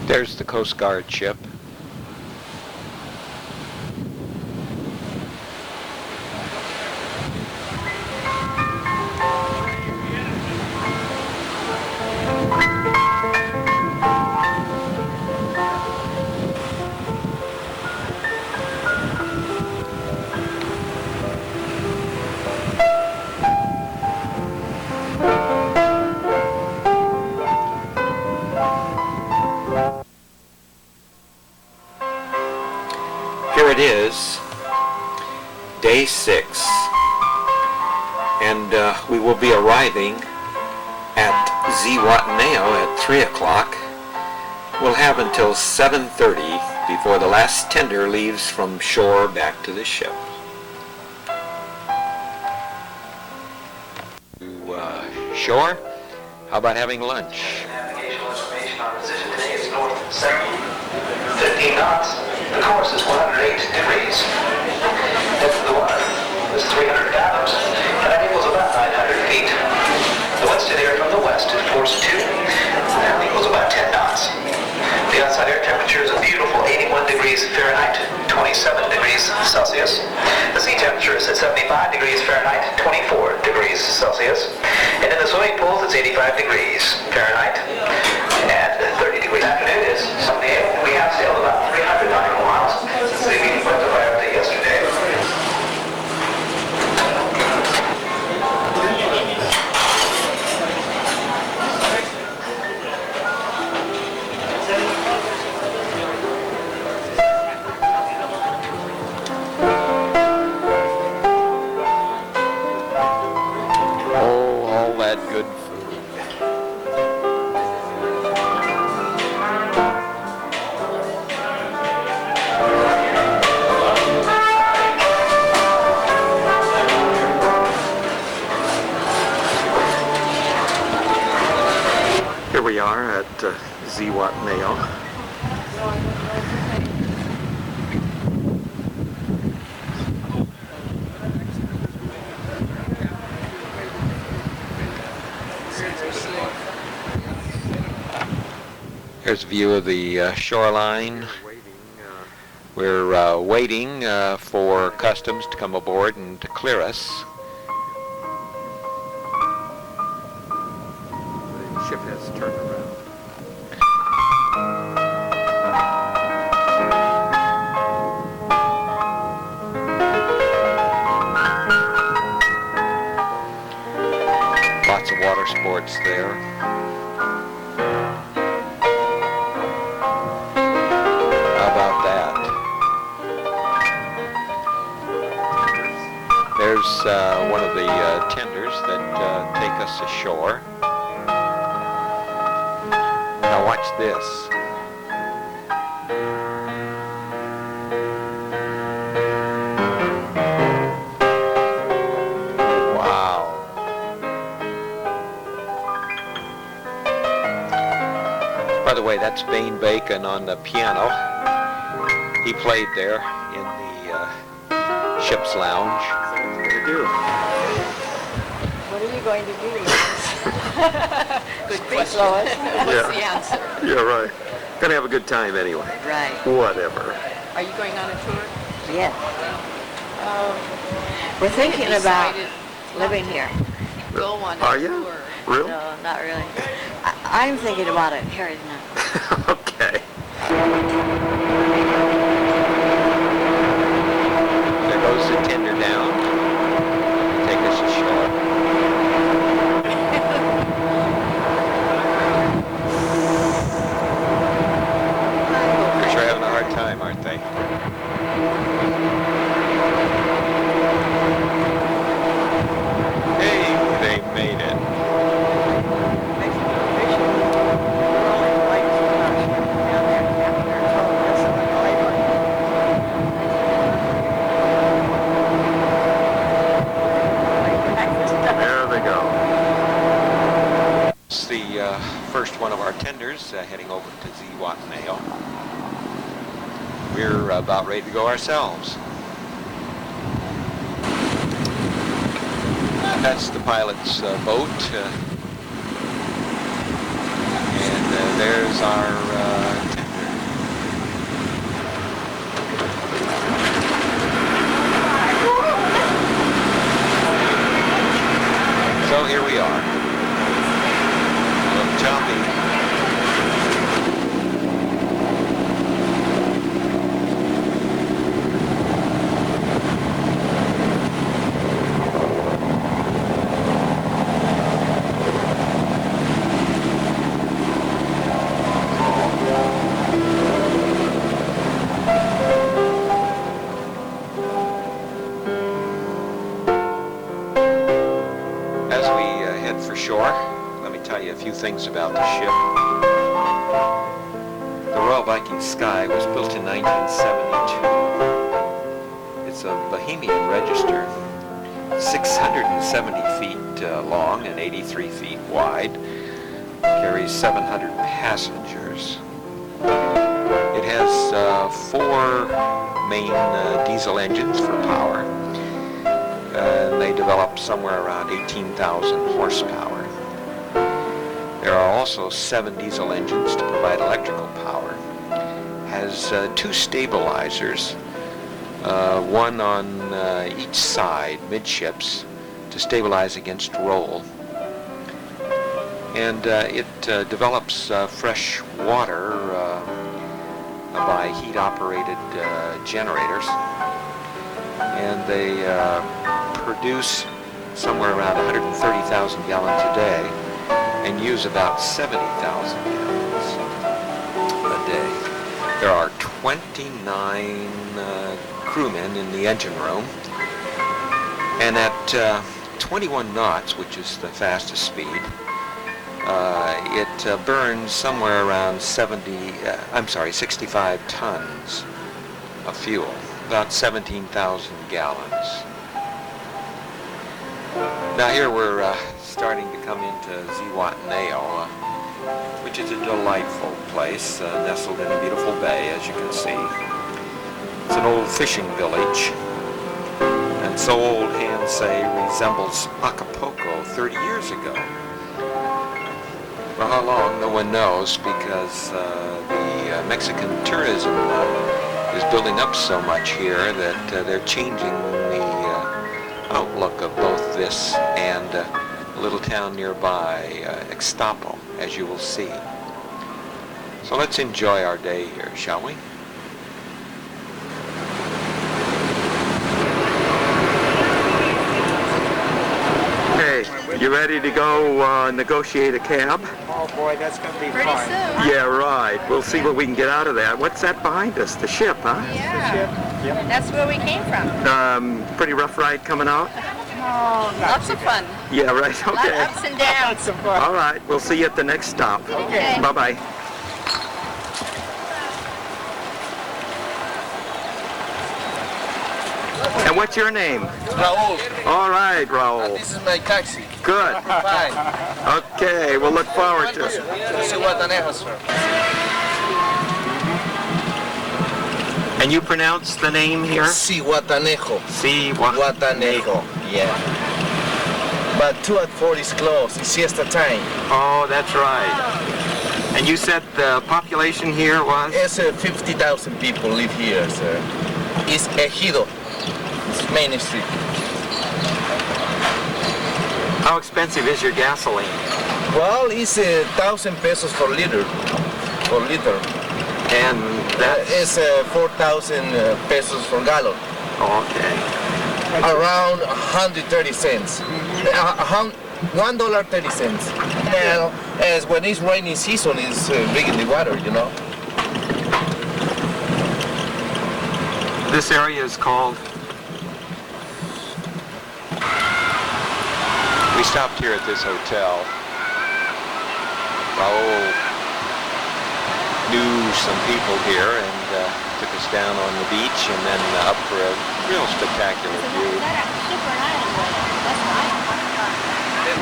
There's the Coast Guard ship. Here it is, day 6, and we will be arriving at Zihuatanejo at 3 o'clock. We'll have until 7:30 before the last tender leaves from shore back to the ship. Shore? How about having lunch? Navigational information on position today is north 7, 15 knots. The course is 108 degrees. Depth of the water is 300 fathoms, and that equals about 900 feet. The west air from the west is force 2, and that equals about 10 knots. The outside air temperature is a beautiful 81 degrees Fahrenheit, 27 degrees Celsius. The sea temperature is at 75 degrees Fahrenheit, 24 degrees Celsius. And in the swimming pools, it's 85 degrees Fahrenheit and 30 degrees. Afternoon is Sunday. We have sailed about 300 nautical miles since the beginning of the fire day yesterday. Good food. Here we are at Zihuatanejo. Here's a view of the shoreline. We're waiting for customs to come aboard and to clear us. The ship has turned around. Lots of water sports there. There's one of the tenders that take us ashore. Now watch this. Wow. By the way, that's Vane Bacon on the piano. He played there in the ship's lounge. Do. What are you going to do, Lois? Good question, Lois. What's the answer? Yeah, right. Gonna have a good time anyway. Right. Whatever. Are you going on a tour? Yes. We're thinking about living here. Go on Are a you? tour. Really? No, not really. I'm thinking about it. Harry's not. Okay. There goes the tender down. Take us ashore. They're sure having a hard time, aren't they? Hey, they made it. First one of our tenders heading over to Zihuatanejo. We're about ready to go ourselves. That's the pilot's boat, and there's our tender. So here we are. Choppy. few things about the ship. The Royal Viking Sky was built in 1972. It's a Bohemian register, 670 feet long and 83 feet wide, carries 700 passengers. It has 4 main diesel engines for power. They develop somewhere around 18,000 horsepower. There are also 7 diesel engines to provide electrical power. Has 2 stabilizers, one on each side, midships, to stabilize against roll. And it develops fresh water by heat-operated generators. And they produce somewhere around 130,000 gallons a day and use about 70,000 gallons a day. There are 29 crewmen in the engine room, and at 21 knots, which is the fastest speed, it burns somewhere around 65 tons of fuel, about 17,000 gallons. Now here we're starting to come into Zihuatanejo, which is a delightful place, nestled in a beautiful bay, as you can see. It's an old fishing village, and so old, hands say, resembles Acapulco 30 years ago. Well, how long, no one knows, because the Mexican tourism is building up so much here that they're changing the outlook of both this and a little town nearby, Ixtapo, as you will see. So let's enjoy our day here, shall we? Hey, you ready to go negotiate a cab? Oh boy, that's going to be Pretty fun. soon. Yeah, right. We'll see what we can get out of that. What's that behind us? The ship, huh? Yeah. Yep. That's where we came from. Pretty rough ride coming out? Oh, lots of fun. Yeah, right. A lot of Okay. ups and downs. All right. We'll see you at the next stop. Okay. Bye-bye. And what's your name? Raul. All right, Raul. This is my taxi. Good. Fine. Okay, we'll look forward to it. Zihuatanejo, sir. And you pronounce the name here? Zihuatanejo. Zihuatanejo. Yeah. But 2:40 is closed. It's siesta time. Oh, that's right. And you said the population here was? It's 50,000 people live here, sir. It's Ejido. It's Main Street. How expensive is your gasoline? Well, it's 1,000 pesos for liter. And that's... It's 4,000 pesos for gallon. Okay. Around 130 cents. $1.30. Well, as when it's rainy season, it's big in the water, you know. This area is called? We stopped here at this hotel. Raul knew some people here and took us down on the beach and then up for a real spectacular view.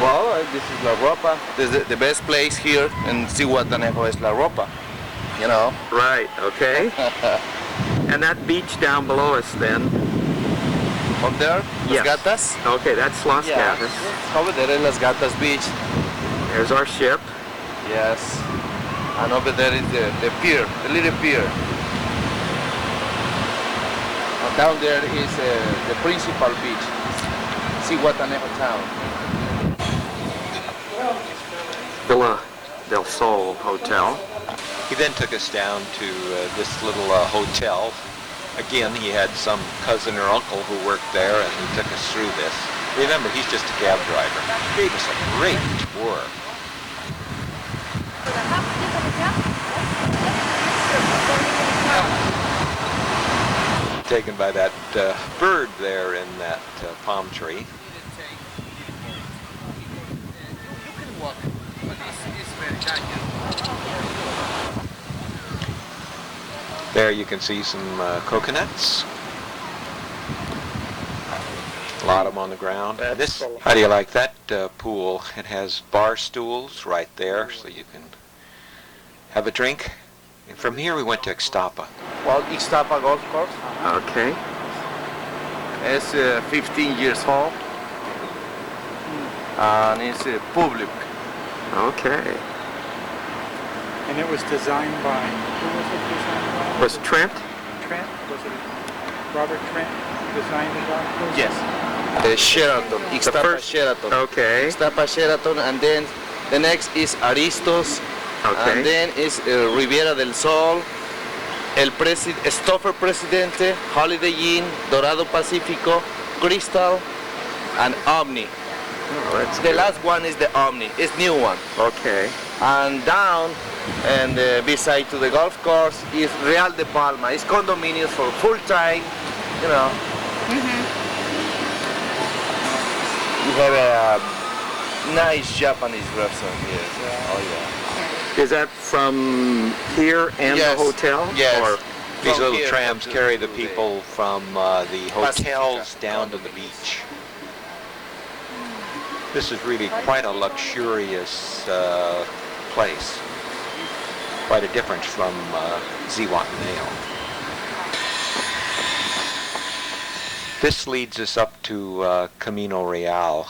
Well, this is La Ropa. The best place here in Zihuatanejo is La Ropa, you know. Right, okay. And that beach down below us then? Up there, Yes. Las Gatas. Okay, that's Las Gatas. Over there is Las Gatas Beach. There's our ship. Yes. And over there is the pier, the little pier. And down there is the principal beach, Zihuatanejo town. Villa del Sol Hotel. He then took us down to this little hotel. Again, he had some cousin or uncle who worked there, and he took us through this. Remember, he's just a cab driver. He gave us a great tour. Taken by that bird there in that palm tree. You can walk, but There you can see some coconuts. A lot of them on the ground. How do you like that pool? It has bar stools right there, so you can have a drink. And from here we went to Ixtapa. Well, Ixtapa Golf Course. Okay. It's 15 years old. And it's public. Okay. And it was designed by, who was it designed by? Was Trent? Trent? Was it Robert Trent designed the golf course? Yes. Sheraton. Ixtapa Sheraton. Okay. Ixtapa Sheraton, and then the next is Aristos. Okay. And then is Riviera del Sol, Stoffer Presidente, Holiday Inn, Dorado Pacifico, Crystal, and Omni. Oh, that's the good. last one is the Omni. It's new one. Okay. And down and beside to the golf course is Real de Palma. It's condominiums for full time, you know. You have a nice Japanese restaurant here. Oh yeah. Is that from here and Yes. the hotel? Yes. Or these From little here trams to carry the the people from the hotels down to the beach. This is really quite a luxurious place. Quite a difference from Zihuatanejo. This leads us up to Camino Real.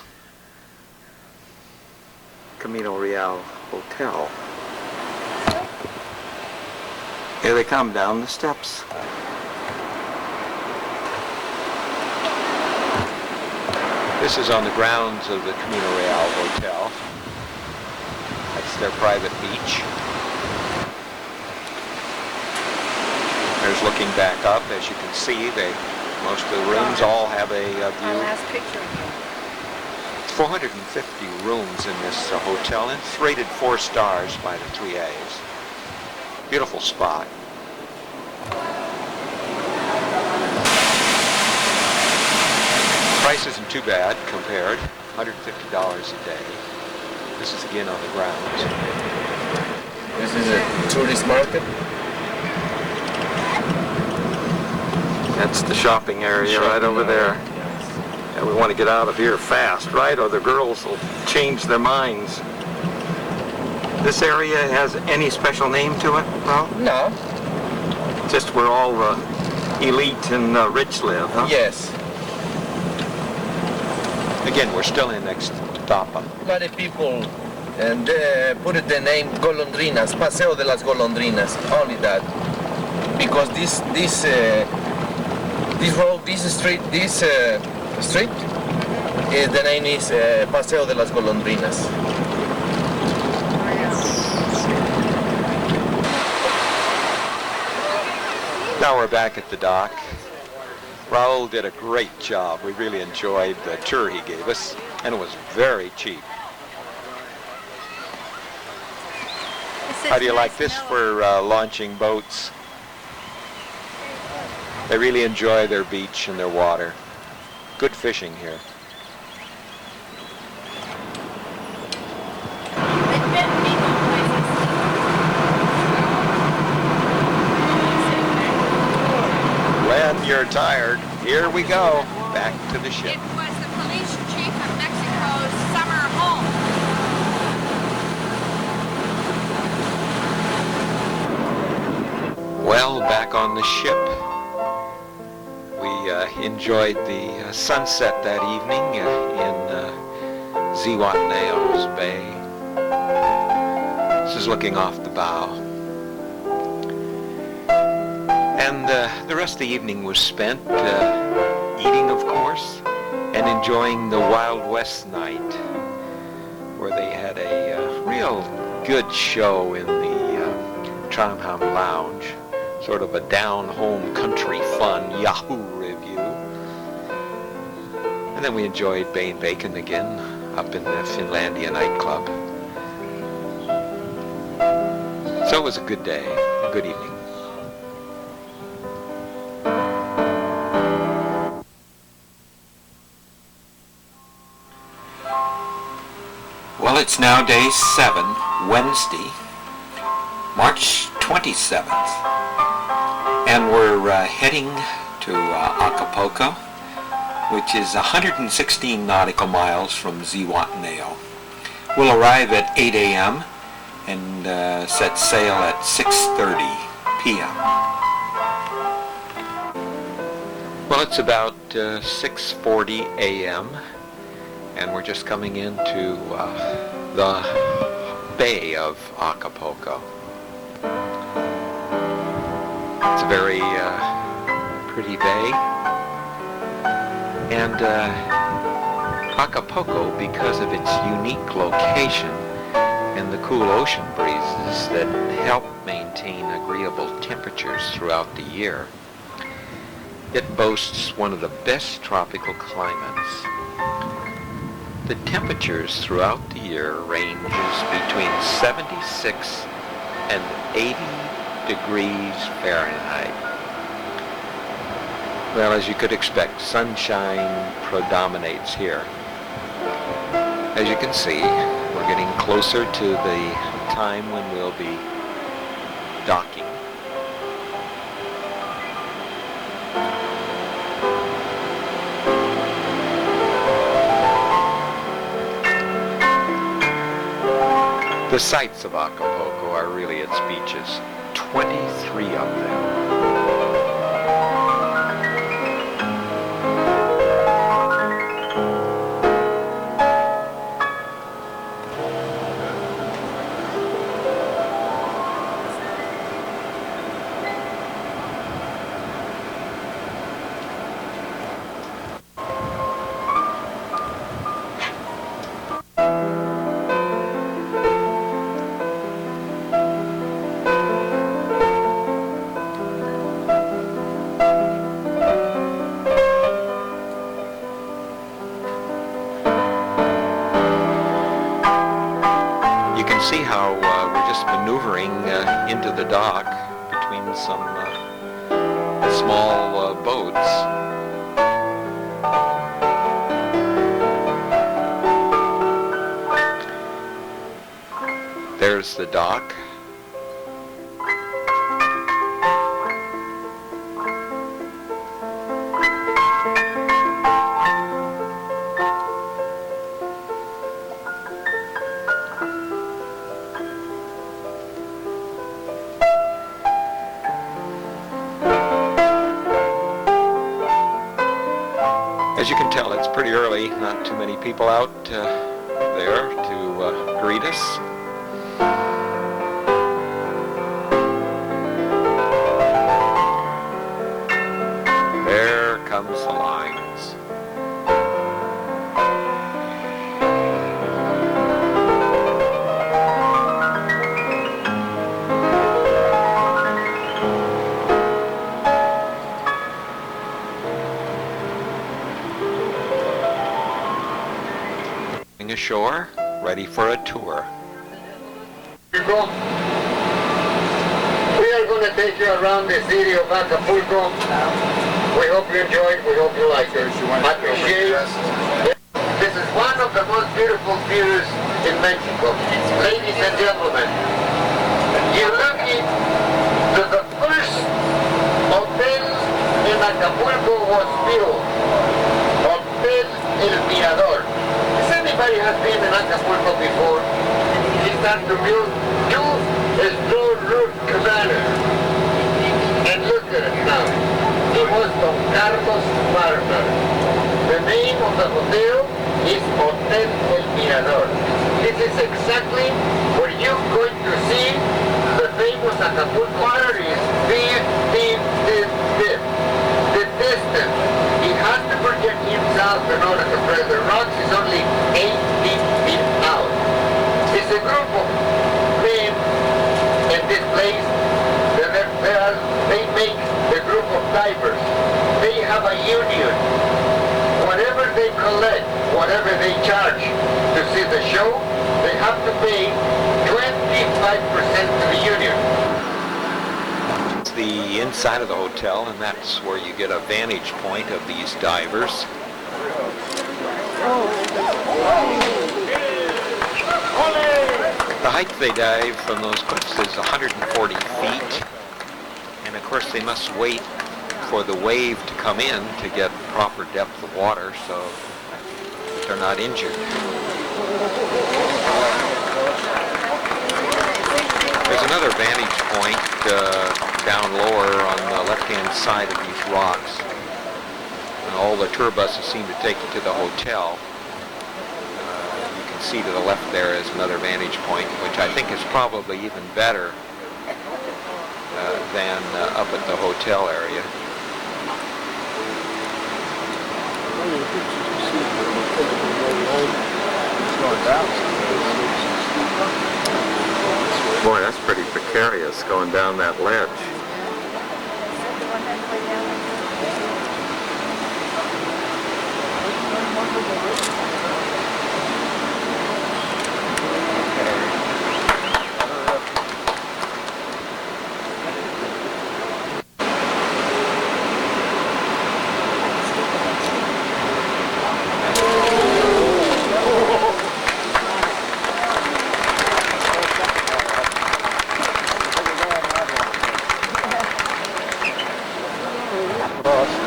Camino Real Hotel. Here they come down the steps. This is on the grounds of the Camino Real Hotel. That's their private beach. There's looking back up. As you can see, most of the rooms all have a view. Last picture. 450 rooms in this hotel, and it's rated 4 stars by the 3As. Beautiful spot. Price isn't too bad compared. $150 a day. This is again on the grounds. This is a tourist market. That's the shopping area right over there. And we want to get out of here fast, right? Or the girls will change their minds. This area has any special name to it? Well, no. Just where all the elite and rich live, huh? Yes. Again, we're still in Ixtapa. Many people and put it the name Golondrinas, Paseo de las Golondrinas, only that. Because this road, this street, the name is Paseo de las Golondrinas. Now we're back at the dock. Raul did a great job. We really enjoyed the tour he gave us, and it was very cheap. How do you like this for launching boats? They really enjoy their beach and their water. Good fishing here. When you're tired, here we go, back to the ship. It was the police chief of Mexico's summer home. Well, back on the ship. We enjoyed the sunset that evening in Zihuatanejo's Bay. This is looking off the bow. And the rest of the evening was spent eating, of course, and enjoying the Wild West night, where they had a real good show in the Trondheim Lounge, sort of a down-home country fun Yahoo review. And then we enjoyed Bay and Bacon again up in the Finlandia nightclub. So it was a good day, a good evening. Well, it's now day 7, Wednesday, March 27th, and we're heading to Acapulco, which is 116 nautical miles from Zihuatanejo. We'll arrive at 8 a.m. and set sail at 6:30 p.m. Well, it's about 6:40 a.m. and we're just coming into the Bay of Acapulco. It's a very pretty bay, and Acapulco, because of its unique location and the cool ocean breezes that help maintain agreeable temperatures throughout the year, it boasts one of the best tropical climates. The temperatures throughout the year ranges between 76 and 80 degrees Fahrenheit. Well, as you could expect, sunshine predominates here. As you can see, we're getting closer to the time when we'll be docking. The sights of Acapulco are really its beaches, 23 of them. See how we're just maneuvering into the dock between some small boats. There's the dock. As you can tell, it's pretty early, not too many people out there to greet us. There comes the lines. Ashore, ready for a tour. Rico, we are going to take you around the city of Acapulco. We hope you enjoy it. We hope you like it. Appreciate it. This is one of the most beautiful views in Mexico. Ladies and gentlemen, you're looking to the first hotel in Acapulco was built. Hotel El Mirador. Anybody has been in Acapulco before? He started to build 2 straw roof cabanas. And look at it now. It was Don Carlos Marmar. The name of the hotel is Hotel El Mirador. This is exactly where you're going to see the famous Acapulco water is deep, deep, deep, deep. The distance it has to project himself in order to press the rocks is only 8 feet out. It's a group of men in this place. They make the group of divers. They have a union. Whatever they collect, whatever they charge to see the show, they have to pay 25% to the union. It's the inside of the hotel, and that's where you get a vantage point of these divers. The height they dive from those cliffs is 140 feet. And of course they must wait for the wave to come in to get proper depth of water so that they're not injured. There's another vantage point down lower on the left-hand side of these rocks. And all the tour buses seem to take you to the hotel. You can see to the left there is another vantage point, which I think is probably even better than up at the hotel area. Boy, that's pretty precarious going down that ledge.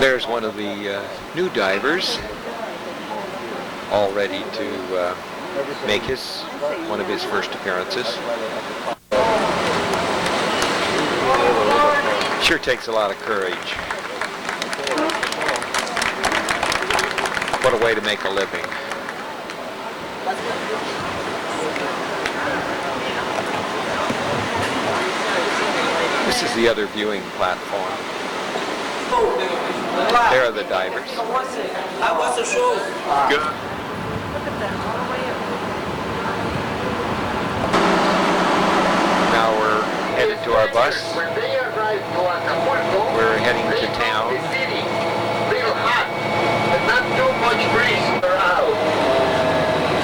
There's one of the new divers, all ready to make one of his first appearances. Sure takes a lot of courage. What a way to make a living. This is the other viewing platform. There are the divers. Good. Now we're headed to our bus. We're heading to town.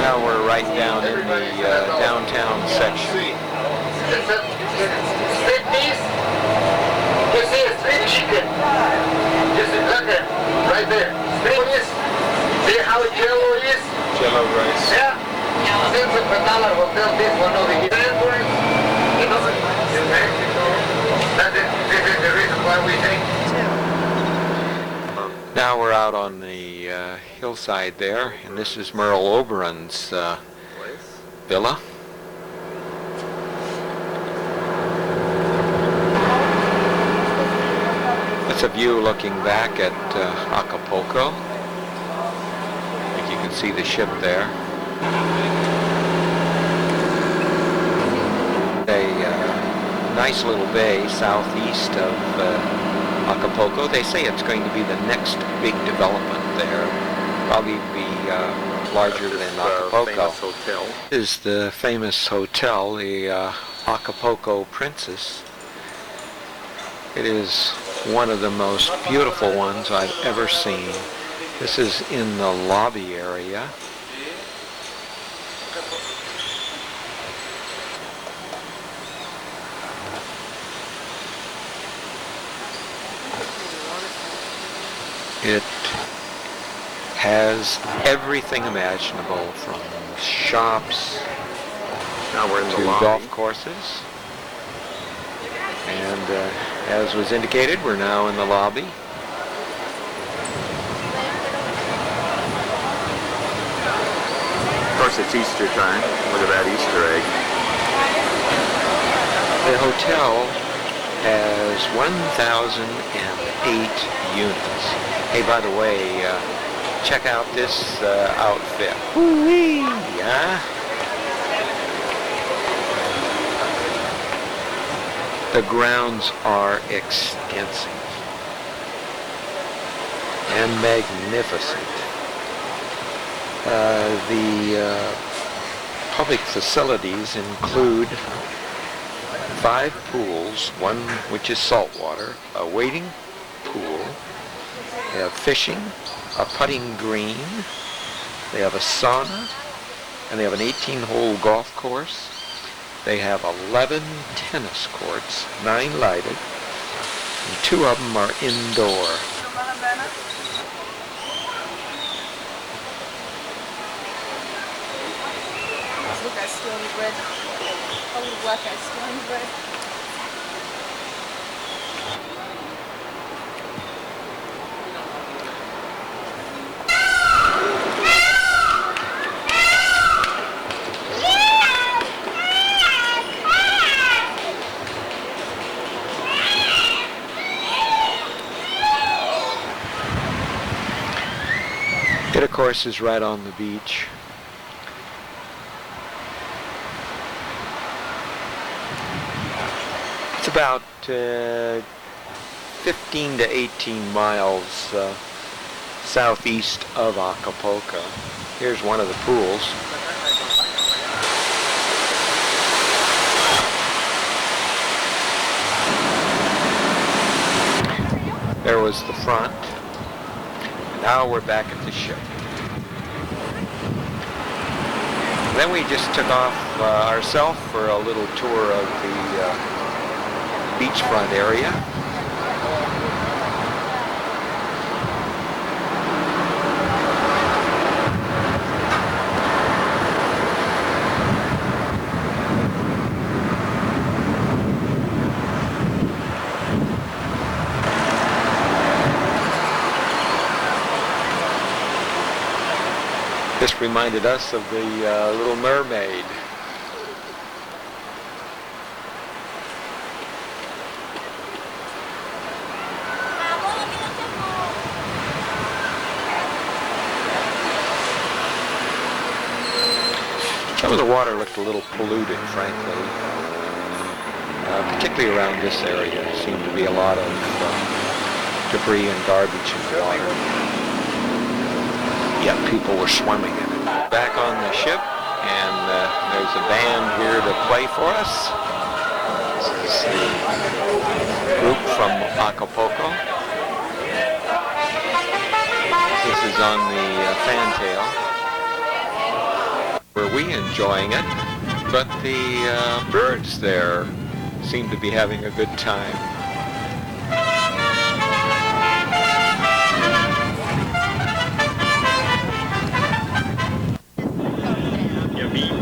Now we're right down in the downtown section. You see a street chicken. Just look at right there. See how yellow it is? Jello rice. Yeah. Since the Panama Hotel, this one over here. You know, in Mexico. This is the reason why we think. Now we're out on the hillside there, and this is Merle Oberon's villa. That's a view looking back at Acapulco. I think you can see the ship there. A nice little bay southeast of Acapulco. They say it's going to be the next big development there. Probably be larger than Acapulco. Famous hotel. This is the famous hotel, the Acapulco Princess. It is one of the most beautiful ones I've ever seen. This is in the lobby area. It has everything imaginable, from shops to golf courses. And as was indicated, we're now in the lobby. Of course, it's Easter time. Look at that Easter egg. The hotel has 1,008 units. Hey, by the way, check out this outfit. Woo-wee! Yeah? The grounds are extensive and magnificent. The public facilities include 5 pools, one which is saltwater, a wading pool, they have fishing, a putting green, they have a sauna, and they have an 18-hole golf course. They have 11 tennis courts, 9 lighted, and 2 of them are indoor. Lucas. stony bread. A little black eyed stony bread. It, of course, is right on the beach. It's about 15 to 18 miles southeast of Acapulco. Here's one of the pools. There was the front. Now we're back at the ship. Then we just took off ourselves for a little tour of the beachfront area. This reminded us of the Little Mermaid. Some of the water looked a little polluted, frankly. Particularly around this area, there seemed to be a lot of debris and garbage in the water. Yet people were swimming in it. Back on the ship, and there's a band here to play for us. This is the group from Acapulco. This is on the fantail. Were we enjoying it? But the birds there seem to be having a good time.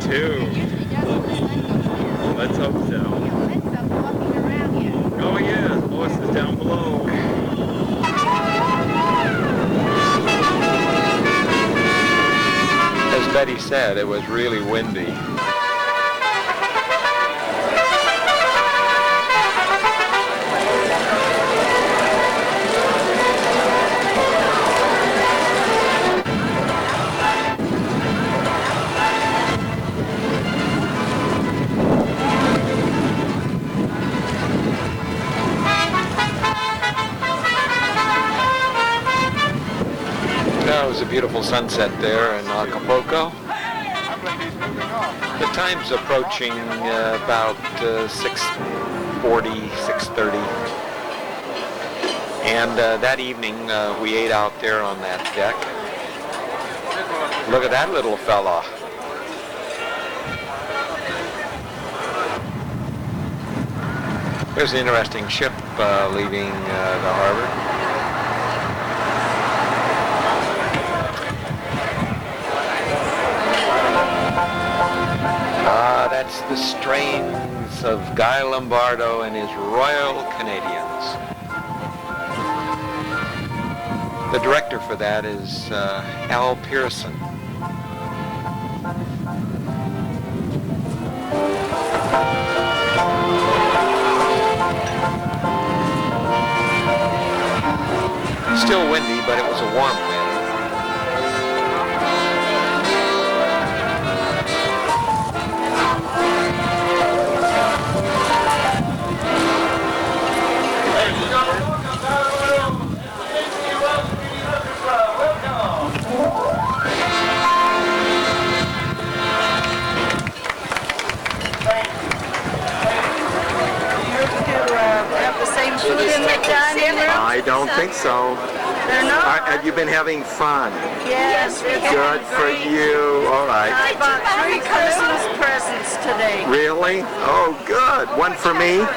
Too. Let's hope so. Oh yeah, Lois is down below. As Betty said, it was really windy. It was a beautiful sunset there in Acapulco. The time's approaching about 6:40, 6:30. And that evening we ate out there on that deck. Look at that little fella. There's an interesting ship leaving the harbor. That's the strains of Guy Lombardo and his Royal Canadians. The director for that is Al Pearson. Still windy, but it was a warm wind. I don't think so. They're not. Have you been having fun? Yes, Good for you. All right. I bought 3 Christmas presents today. Really? Oh, good. One for me? Of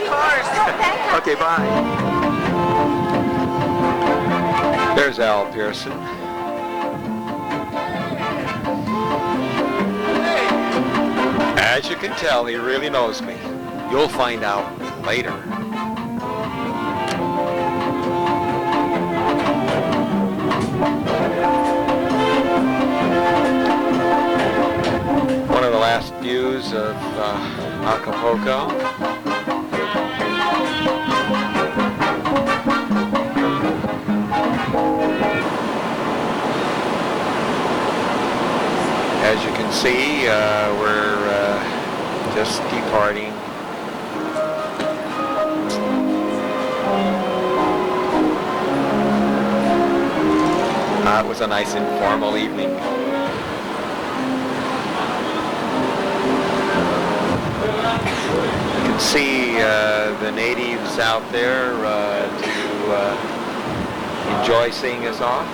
course. Okay, bye. There's Al Pearson. As you can tell, he really knows me. You'll find out later. One of the last views of Acapulco. As you can see, we're just departing. It was a nice informal evening. You can see the natives out there to enjoy seeing us off.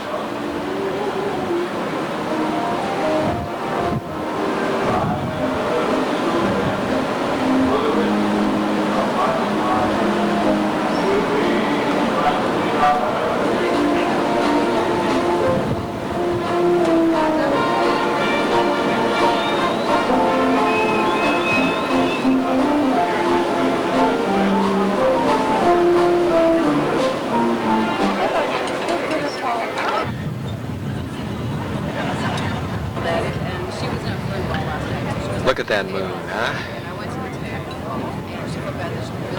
Look at that moon, huh?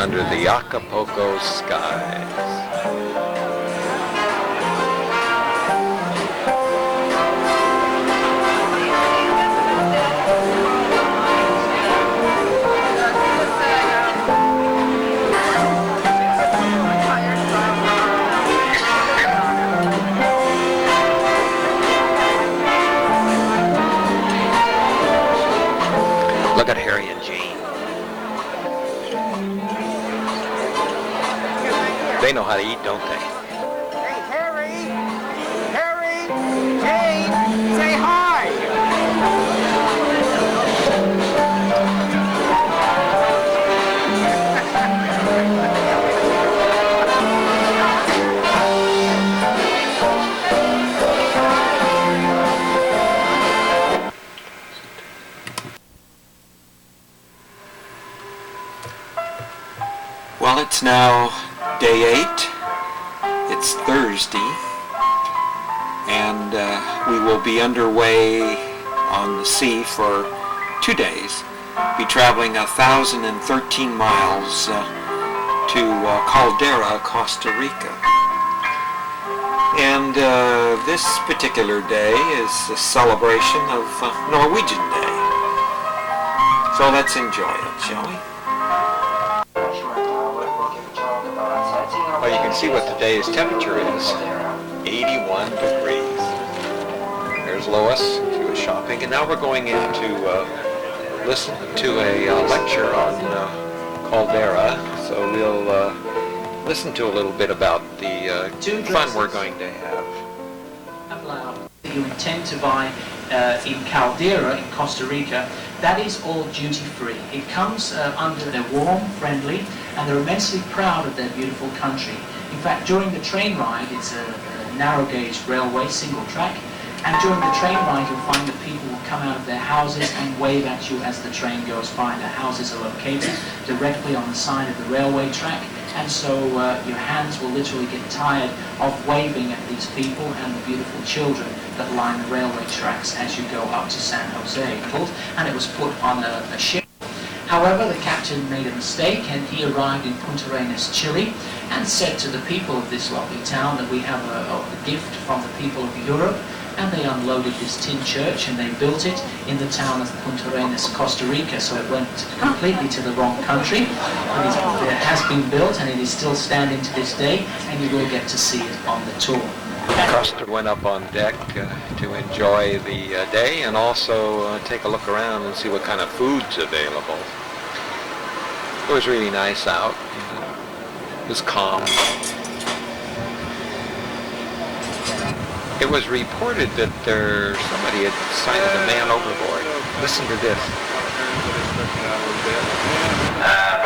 Under the Acapulco skies. Look at Harry and Jane. They know how to eat, don't they? Hey, Harry! Harry! Jane! Say hi! Well, it's now day 8. It's Thursday, and we will be underway on the sea for 2 days. Be traveling 1,013 miles to Caldera, Costa Rica. And this particular day is a celebration of Norwegian Day. So let's enjoy it, shall we? Well, you can see what today's temperature is, 81 degrees. There's Lois, she was shopping, and now we're going in to listen to a lecture on Caldera. So we'll listen to a little bit about the fun we're going to have. That you intend to buy in Caldera in Costa Rica, that is all duty-free. It comes they're warm, friendly, and they're immensely proud of their beautiful country. In fact, during the train ride, it's a narrow gauge railway, single track, and during the train ride you'll find that people will come out of their houses and wave at you as the train goes by. The houses are located directly on the side of the railway track, and so your hands will literally get tired of waving at these people and the beautiful children that line the railway tracks as you go up to San Jose. And it was put on a ship. However, the captain made a mistake, and he arrived in Punta Arenas, Chile, and said to the people of this lovely town that we have a gift from the people of Europe. And they unloaded this tin church and they built it in the town of Punta Arenas, Costa Rica. So it went completely to the wrong country. It has been built and it is still standing to this day, and you will get to see it on the tour. Costa went up on deck to enjoy the day and also take a look around and see what kind of food's available. It was really nice out. It was calm. It was reported that somebody had sighted a man overboard. Listen to this.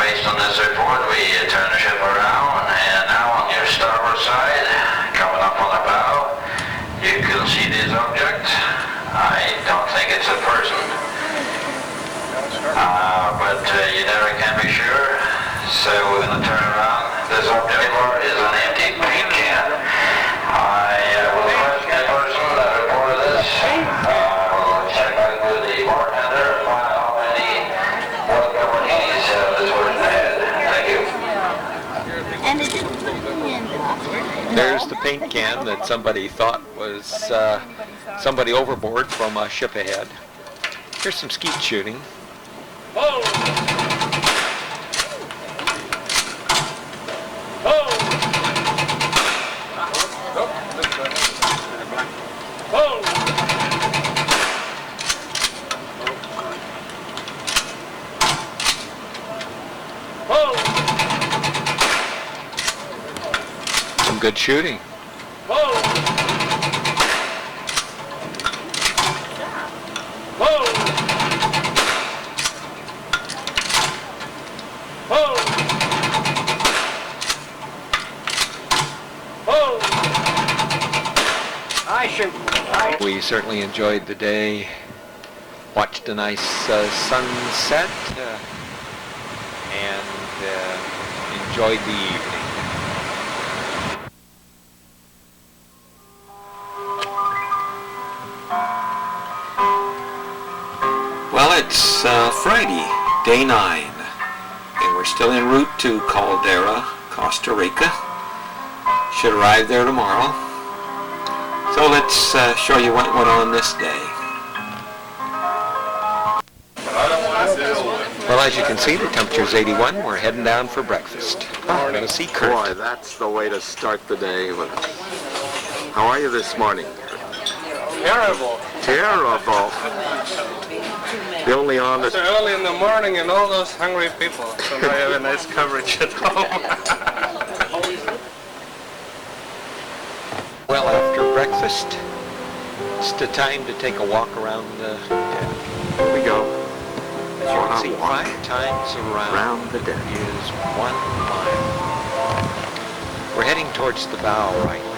Based on this report, we turn the ship around, and now on your starboard side, coming up on the bow, you can see this object. I don't think it's a person. paint can that somebody thought was somebody overboard from a ship ahead. Here's some skeet shooting. Some good shooting. We certainly enjoyed the day, watched a nice sunset, and enjoyed the evening. Well, it's Friday, day 9, and we're still en route to Caldera, Costa Rica. Should arrive there tomorrow. So let's show you what went on this day. Well, as you can see, the temperature's 81. We're heading down for breakfast. We're going to see Kurt. Boy, that's the way to start the day. How are you this morning? Terrible. Terrible. The only on It's early in the morning and all those hungry people. So now I have a nice coverage at home. Well, after breakfast, it's the time to take a walk around the deck. Here we go. As you can see, 5 times around the deck is 1 mile. We're heading towards the bow right now.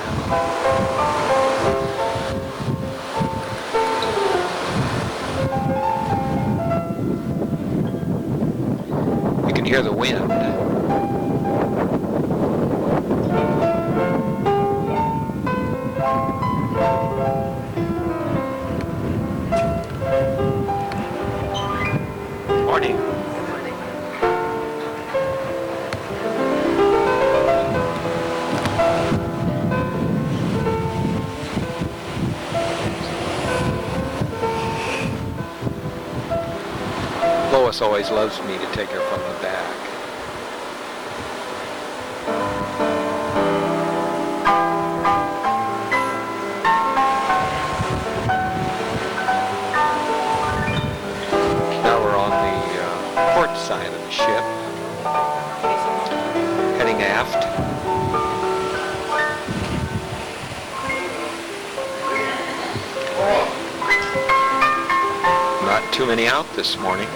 You can hear the wind. Morning. Lois always loves me to take her from the back. Side of the ship, heading aft. Not too many out this morning.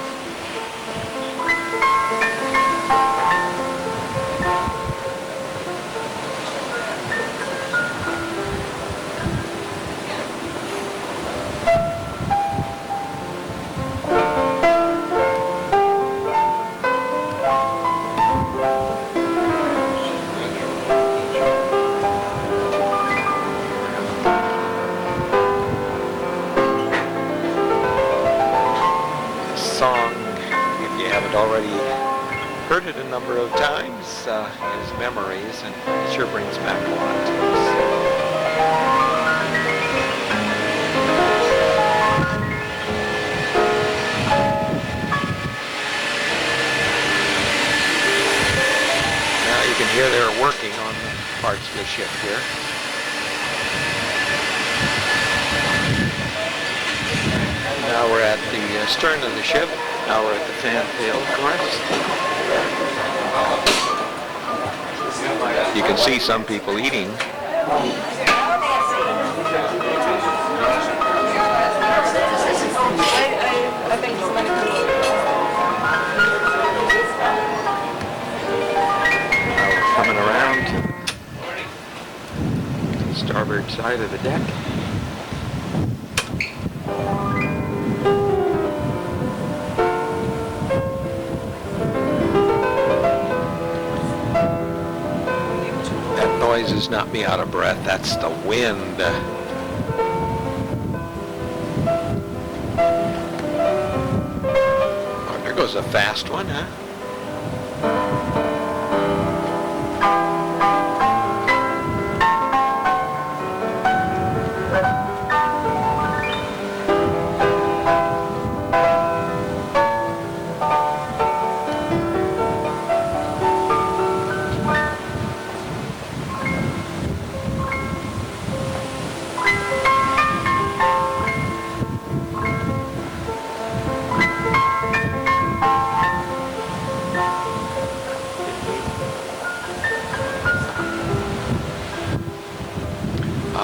Already heard it a number of times, his memories, and it sure brings back a lot to us. Now you can hear they're working on the parts of the ship here. Now we're at the stern of the ship. Now we're at the fantail, of course. You can see some people eating. Now we're coming around to the starboard side of the deck. Does not be out of breath. That's the wind. Oh, there goes a fast one, huh?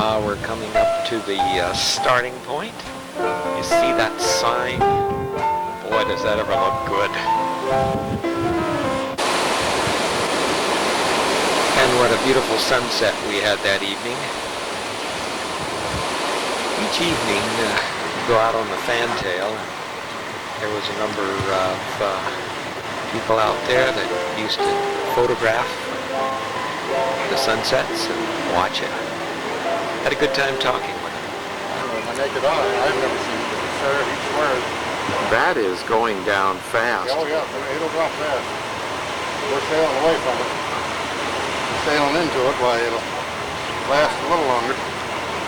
We're coming up to the starting point. You see that sign? Boy, does that ever look good. And what a beautiful sunset we had that evening. Each evening, go out on the fantail. There was a number of people out there that used to photograph the sunsets and watch it. Had a good time talking with him. My naked eye, I've never seen it. He swears. That is going down fast. Oh yeah, it'll drop fast. We're sailing away from it. Sailing into it, why it'll last a little longer.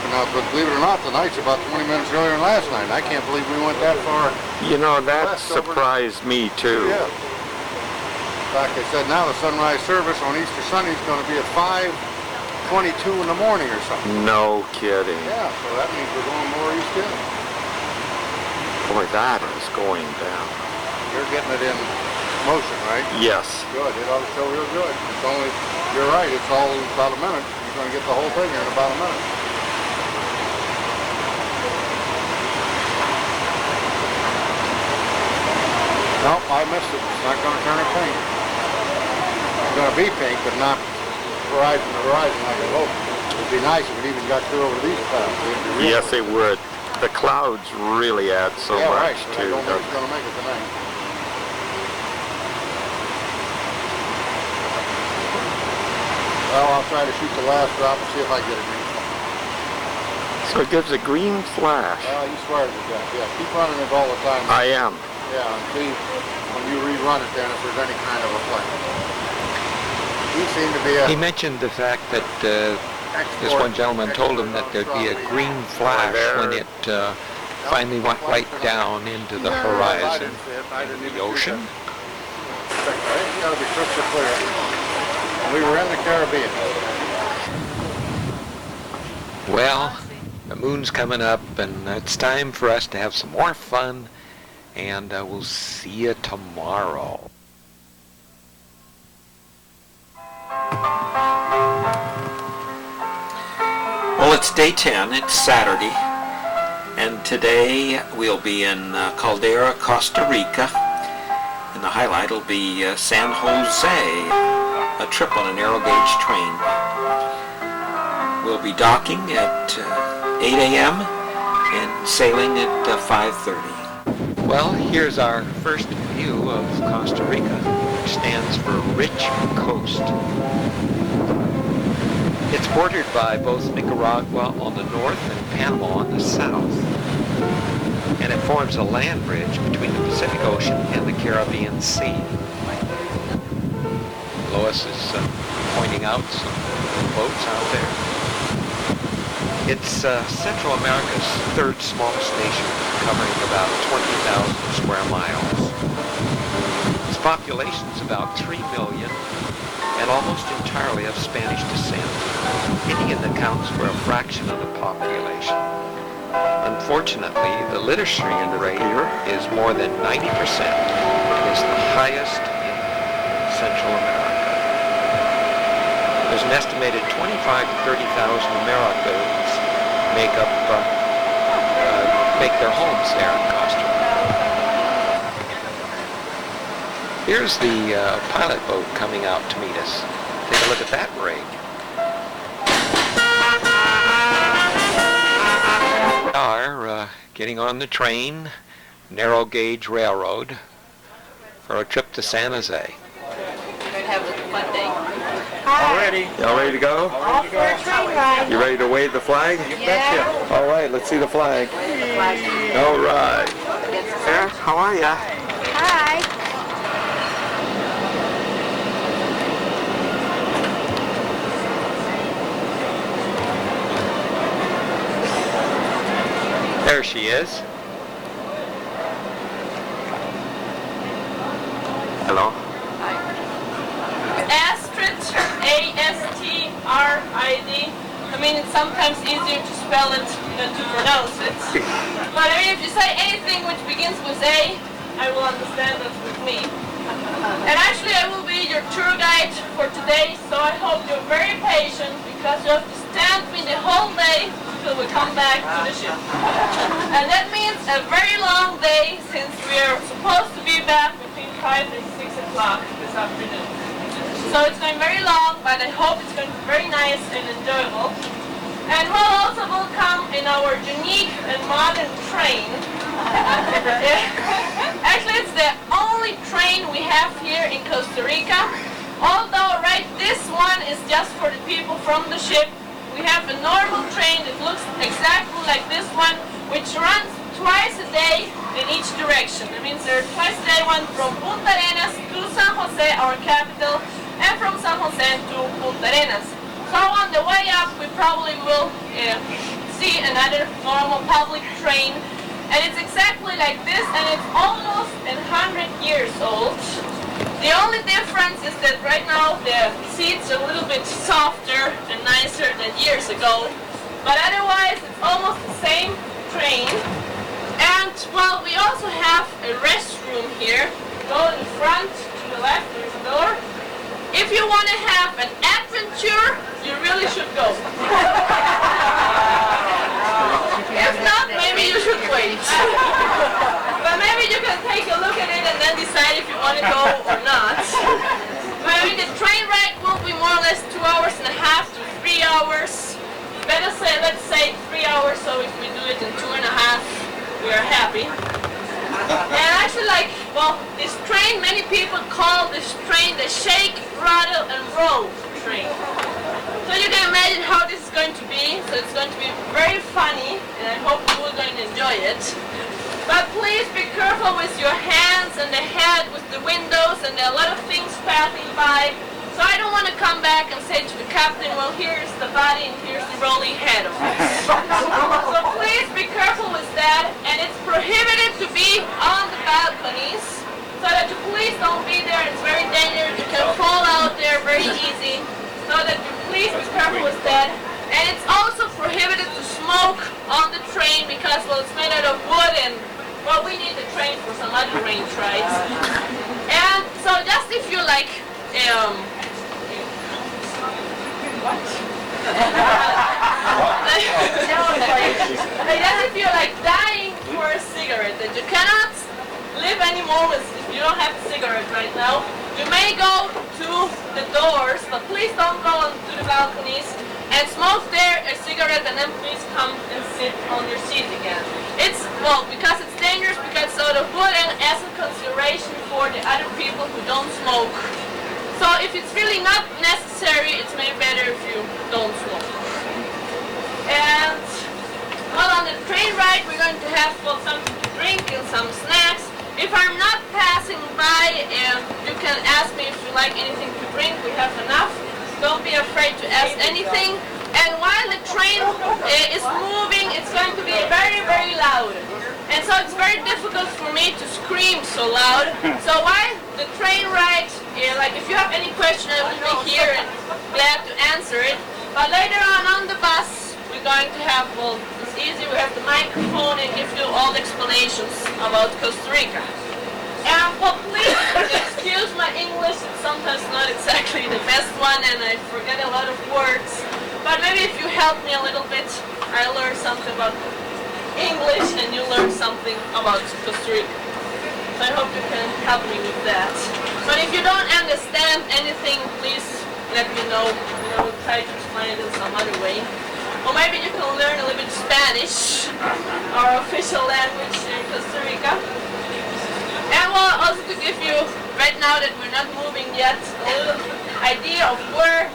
Now, but believe it or not, the night's about 20 minutes earlier than last night. I can't believe we went that far. You know, that surprised me too. Yeah. In fact, they said now the sunrise service on Easter Sunday is going to be at 5:22 in the morning or something. No kidding. Yeah, so that means we're going more east in. Boy, that is going down. You're getting it in motion, right? Yes. Good. It ought to show real good. It's only, you're right, it's all about a minute. You're going to get the whole thing here in about a minute. Nope, I missed it. It's not going to turn it pink. It's going to be pink, but not horizon to horizon like I hoped. It would be nice if it even got through over these clouds. Yes, it would. The clouds really add so much right. to I don't think it's going to make it tonight. Well, I'll try to shoot the last drop and see if I get a green flash. So it gives a green flash. Well, you swear to that. Yeah, keep running it all the time. I am. Yeah, and see when you rerun it then if there's any kind of a flash. You seem to be a... He mentioned the fact that this one gentleman told him that there'd be a green flash when it finally went right down into the horizon in the ocean. It's got to be crystal clear. We were in the Caribbean. Well, the moon's coming up and it's time for us to have some more fun, and we'll see you tomorrow. Well, it's day 10, it's Saturday, and today we'll be in Caldera, Costa Rica, and the highlight will be San Jose, a trip on a narrow gauge train. We'll be docking at 8 a.m. and sailing at 5:30. Well, here's our first view of Costa Rica, which stands for Rich Coast. It's bordered by both Nicaragua on the north and Panama on the south. And it forms a land bridge between the Pacific Ocean and the Caribbean Sea. Lois is pointing out some boats out there. It's Central America's third smallest nation, covering about 20,000 square miles. Its population is about 3 million and almost entirely of Spanish descent. Indian accounts for a fraction of the population. Unfortunately, the literacy rate is more than 90% and is the highest in Central America. There's an estimated 25,000 to 30,000 Americans make their homes there in Costa Rica. Here's the pilot boat coming out to meet us. Take a look at that rig. We are getting on the train, narrow gauge railroad, for a trip to San Jose. We're going to have a fun day. All ready? Y'all ready to go? Off for a train ride. You ready to wave the flag? Yeah. All right, let's see the flag. All right. Sarah, how are ya? Hi. There she is. Hello. Astrid, A-S-T-R-I-D. I mean, it's sometimes easier to spell it than to pronounce it. But I mean, if you say anything which begins with A, I will understand that's with me. And actually, I will be your tour guide for today, so I hope you're very patient, because you have to stand me the whole day come back to the ship. And that means a very long day since we are supposed to be back between 5 and 6 o'clock this afternoon. So it's going very long, but I hope it's going to be very nice and enjoyable. And we'll also come in our unique and modern train. Actually, it's the only train we have here in Costa Rica. Although, right, this one is just for the people from the ship. We have a normal train that looks exactly like this one, which runs twice a day in each direction. That means there's twice a day one from Punta Arenas to San Jose, our capital, and from San Jose to Punta Arenas. So on the way up, we probably will see another normal public train. And it's exactly like this, and it's almost 100 years old. The only difference is that right now the seats are a little bit softer and nicer than years ago. But otherwise, it's almost the same train. And, well, we also have a restroom here. Go in front, to the left, there's a door. If you want to have an adventure, you really should go. If not, maybe you should wait. But maybe you can take a look at it and then decide if you want to go or not. Maybe the train ride will be more or less 2.5 hours to 3 hours. Better say, let's say 3 hours, so if we do it in 2.5, we are happy. And actually, like, well, this train, many people call this train the shake, rattle, and roll train. So you can imagine how this is going to be. So it's going to be very funny, and I hope you are going to enjoy it. But please be careful with your hands and the head, with the windows, and there are a lot of things passing by. So I don't want to come back and say to the captain, well, here's the body and here's the rolling head of it. So please be careful with that, and it's prohibited to be on the balconies, so that you please don't be there. It's very dangerous. You can fall out there very easy, so that you please be careful with that. And it's also prohibited to smoke on the train because, well, it's made out of wood, and, well, we need the train for some other range rides. And so just if you like, what? Like that if you're like dying for a cigarette, that you cannot live anymore if you don't have a cigarette right now, you may go to the doors, but please don't go onto the balconies and smoke there a cigarette, and then please come and sit on your seat again. It's, well, because it's dangerous, because it's out of wood, and as a consideration for the other people who don't smoke. So if it's really not necessary, it's maybe better if you don't smoke. And, well, on the train ride, we're going to have, well, something to drink and some snacks. If I'm not passing by, you can ask me if you like anything to drink. We have enough. Don't be afraid to ask anything. And while the train is moving, it's going to be very, very loud. And so it's very difficult for me to scream so loud. So while the train ride, like if you have any question, I will be here and glad to answer it. But later on the bus, we're going to have, well, it's easy, we have the microphone and give you all the explanations about Costa Rica. And, well, please excuse my English, it's sometimes not exactly the best one and I forget a lot of words. But maybe if you help me a little bit, I'll learn something about English and you learn something about Costa Rica. So I hope you can help me with that. But if you don't understand anything, please let me know. I will try to explain it in some other way. Or maybe you can learn a little bit Spanish, our official language in Costa Rica. And well, also to give you, right now that we're not moving yet, a little idea of where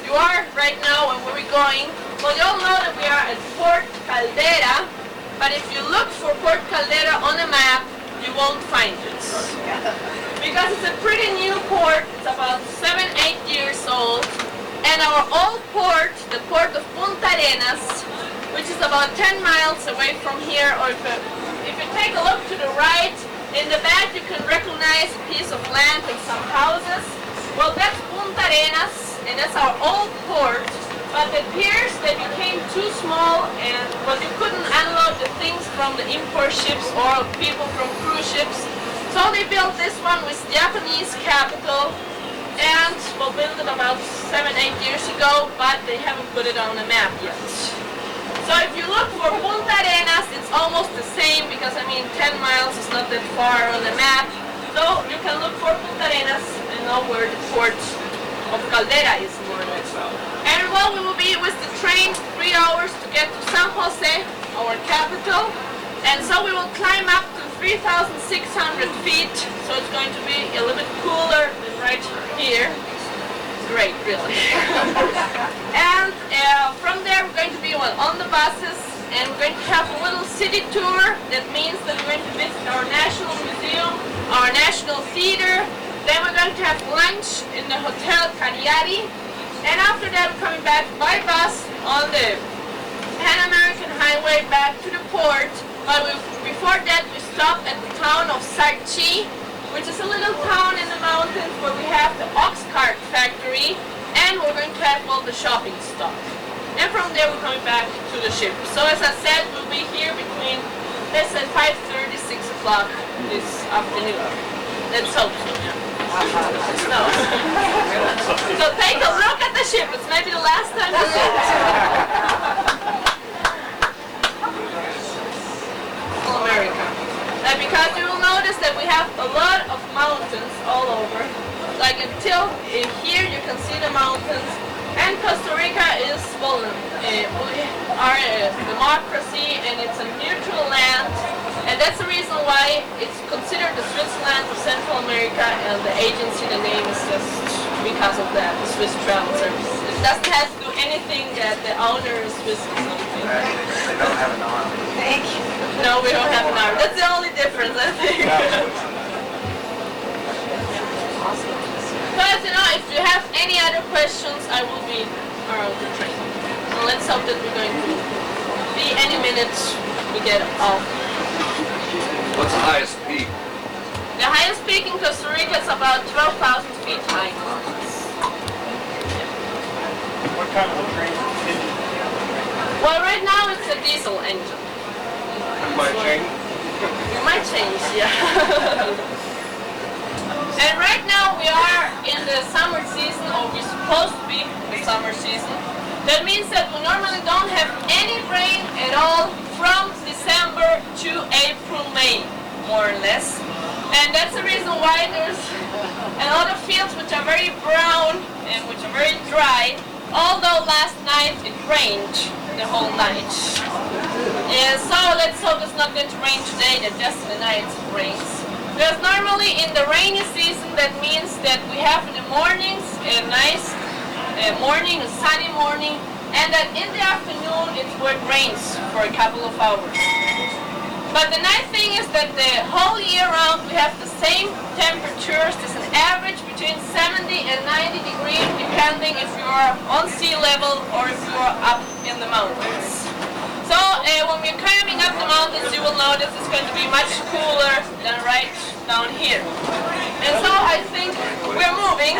you are right now and where we're going. Well, you all know that we are at Port Caldera, but if you look for Port Caldera on a map, you won't find it. Because it's a pretty new port, it's about 7-8 years old, and our old port, the port of Punta Arenas, which is about 10 miles away from here, or if you take a look to the right, in the back you can recognize a piece of land and some houses. Well, that's Punta Arenas, and that's our old port. But the piers, they became too small, and well, you couldn't unload the things from the import ships or people from cruise ships. So they built this one with Japanese capital, and well, built it about 7-8 years ago, but they haven't put it on the map yet. So if you look almost the same because I mean 10 miles is not that far on the map. So you can look for Punta Arenas and know where the port of Caldera is more or less. And well, we will be with the train 3 hours to get to San Jose, our capital. And so we will climb up to 3,600 feet. So it's going to be a little bit cooler than right here. Great, really. And from there we're going to be on the buses, and we're going to have a little city tour. That means that we're going to visit our National Museum, our National Theater. Then we're going to have lunch in the Hotel Cariari, and after that we're coming back by bus on the Pan American Highway back to the port. But before that we stop at the town of Sarchi, which is a little town in the mountains where we have the ox cart factory, and we're going to have all the shopping stuff. And from there we're coming back to the ship. So as I said, we'll be here between, let's say 5:30, 6 o'clock this afternoon. Let's hope so. No. So take a look at the ship. It's maybe the last time you see it. America. Because you will notice that we have a lot of mountains all over. Like until here you can see the mountains. And Costa Rica is, well, we are a democracy and it's a neutral land. And that's the reason why it's considered the Switzerland of Central America, and the agency, the name is just because of that, the Swiss Travel Service. It doesn't have to do anything that the owner is Swiss or something. They don't have an arm. Thank you. No, we don't have an arm. That's the only difference, I think. But you know, if you have any other questions, I will be around the train. So let's hope that we're going to be any minute we get off. What's the highest peak? The highest peak in Costa Rica is about 12,000 feet high. What kind of a train engine? Well, right now it's a diesel engine. You might change? You might change, yeah. And right now we are in the summer season, or we're supposed to be in the summer season. That means that we normally don't have any rain at all from December to April, May, more or less. And that's the reason why there's a lot of fields which are very brown and which are very dry, although last night it rained the whole night. And so let's hope it's not going to rain today, that just in the night it rains. Because normally in the rainy season that means that we have in the mornings a nice morning, a sunny morning, and that in the afternoon it's where it rains for a couple of hours. But the nice thing is that the whole year round we have the same temperatures. There's an average between 70 and 90 degrees depending if you're on sea level or if you're up in the mountains. So when we're climbing up the mountains, you will notice it's going to be much cooler than right down here. And so I think we're moving.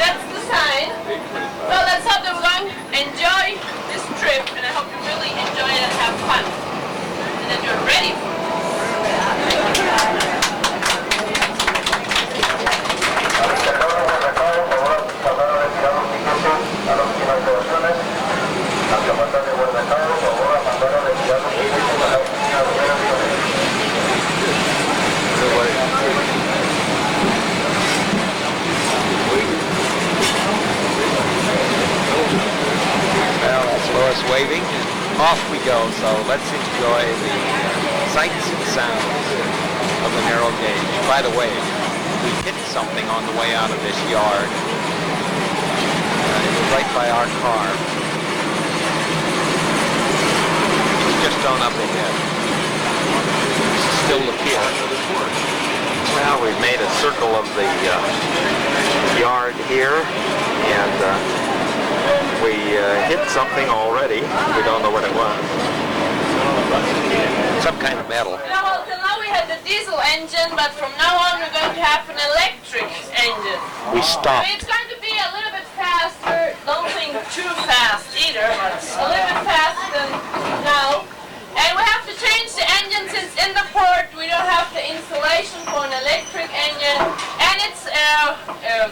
That's the sign. So let's hope that we're going to enjoy this trip, and I hope you really enjoy it and have fun. And that you're ready for it. Well, that's Lois waving, and off we go. So let's enjoy the sights and sounds of the narrow gauge. By the way, we hit something on the way out of this yard. It was right by our car. It's just on up ahead. Still the pier. Well, we've made a circle of the yard here, and we hit something already. We don't know what it was. Some kind of metal. Yeah, well, till now we had the diesel engine, but from now on we're going to have an electric engine. We stopped. I mean, it's going to be a little bit faster. Don't think too fast either, but a little bit faster than now. And we have to change the engine since in the port we don't have the installation for an electric engine, and it's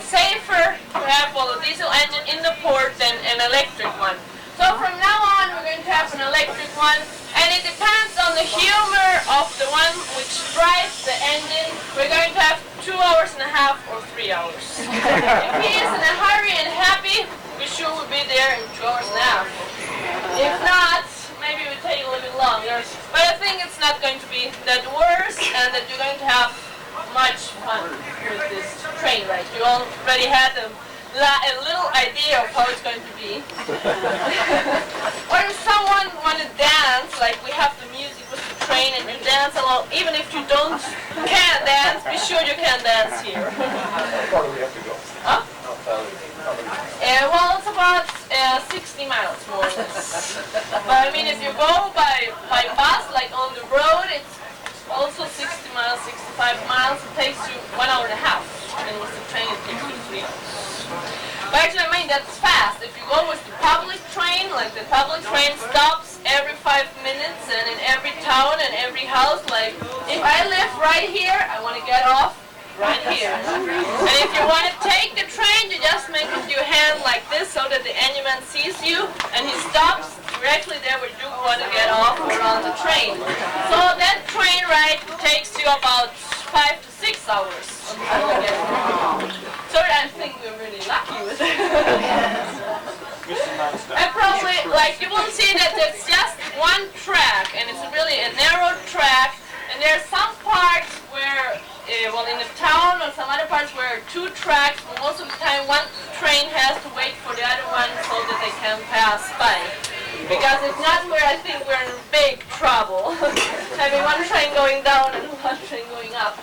safer to have a diesel engine in the port than an electric one. So from now on we're going to have an electric one, and And it depends on the humor of the one which drives the engine. We're going to have 2.5 hours or 3 hours. If he is in a hurry and happy, we sure will be there in 2.5 hours. If not, maybe we take a little bit longer. But I think it's not going to be that worse, and that you're going to have much fun with this train ride. You already had a little idea of how it's going to be. Or if someone want to dance, like we have the music with the train and you dance along, even if you can't dance, be sure you can dance here. How far do we have to go? Huh? How far? Well, it's about 60 miles more or less. But I mean, if you go by bus, like on the road, it's also 60 miles, 65 miles. It takes you 1.5 hours. And with the train, it takes you 3 hours. But actually, I mean, that's fast. If you go with the public train, like the public train stops every 5 minutes, and in every town and every house, like if I live right here, I want to get off right here. And if you want to take the train, you just make with your hand like this so that the engineman sees you, and he stops directly there where you want to get off or on the train. So that train ride takes you about 5 to 6 hours. So I think we're really lucky with it. And probably, like, you will see that there's just one track, and it's really a narrow track, and there's some parts where, well, in the town or some other parts where 2 tracks, but most of the time one train has to wait for the other one so that they can pass by. Because if not, I think we're in big trouble. Having one train going down and one train going up.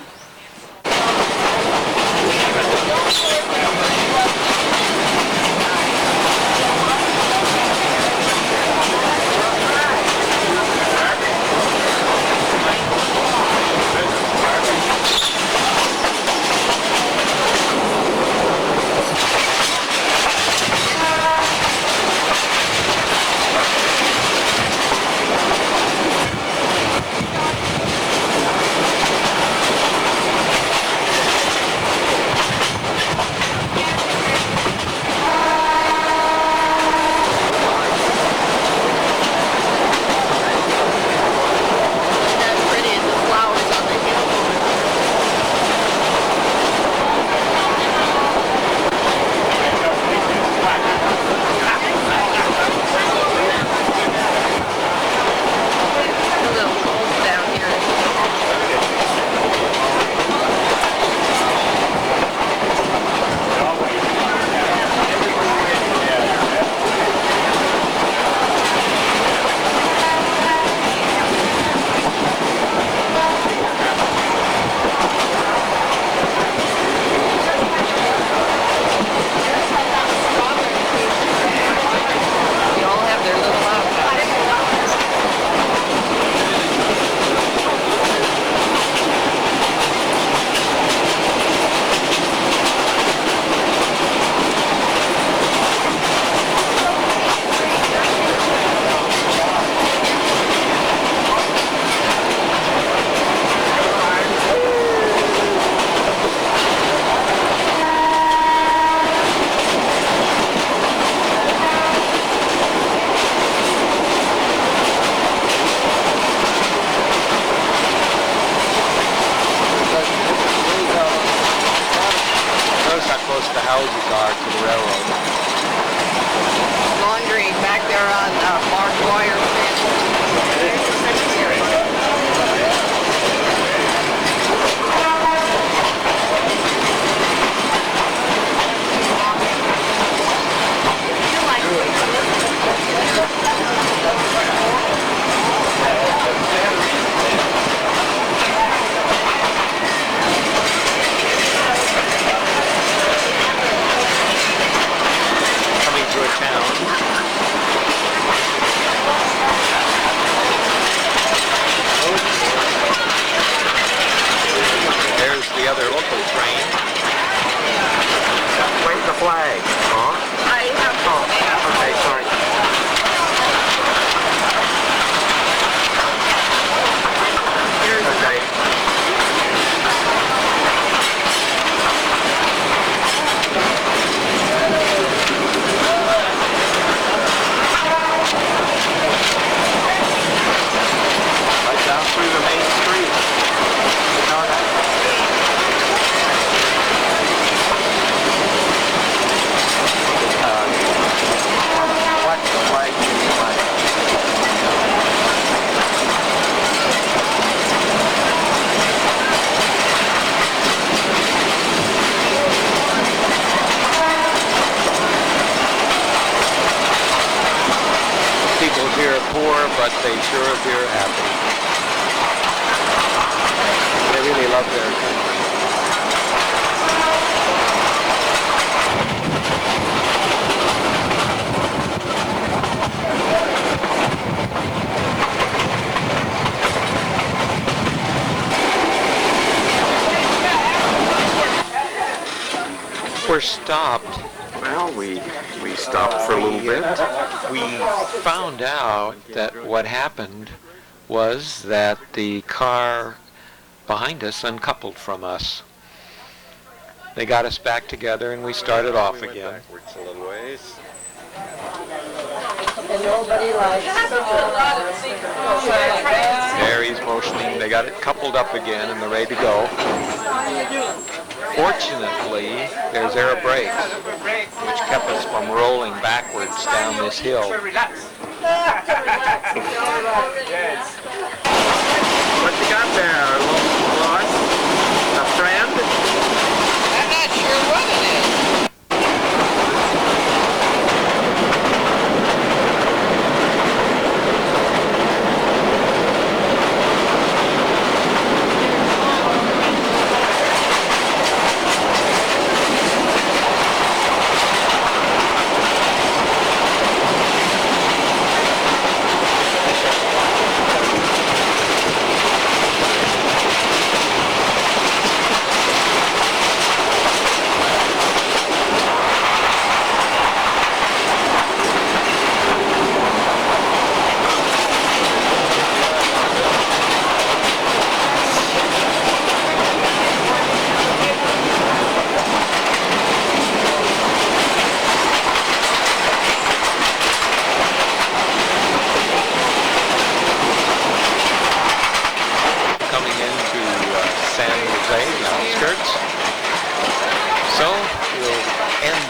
houses are to the railroad. Laundry back there on barbed wire fence. poor, but they sure appear happy. They really love their country. We're stopped. Well, we stopped for a little bit. We found out that what happened was that the car behind us uncoupled from us. They got us back together and we started off again. Backwards a little ways. And nobody likes There he's motioning. They got it coupled up again and they're ready to go. Fortunately, there's air brakes, which kept us from rolling backwards down this hill. What you got there, Lord? A friend? I'm not sure what it is.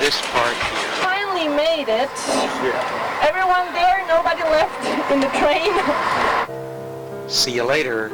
This part here. Finally made it. Everyone there, nobody left in the train. See you later.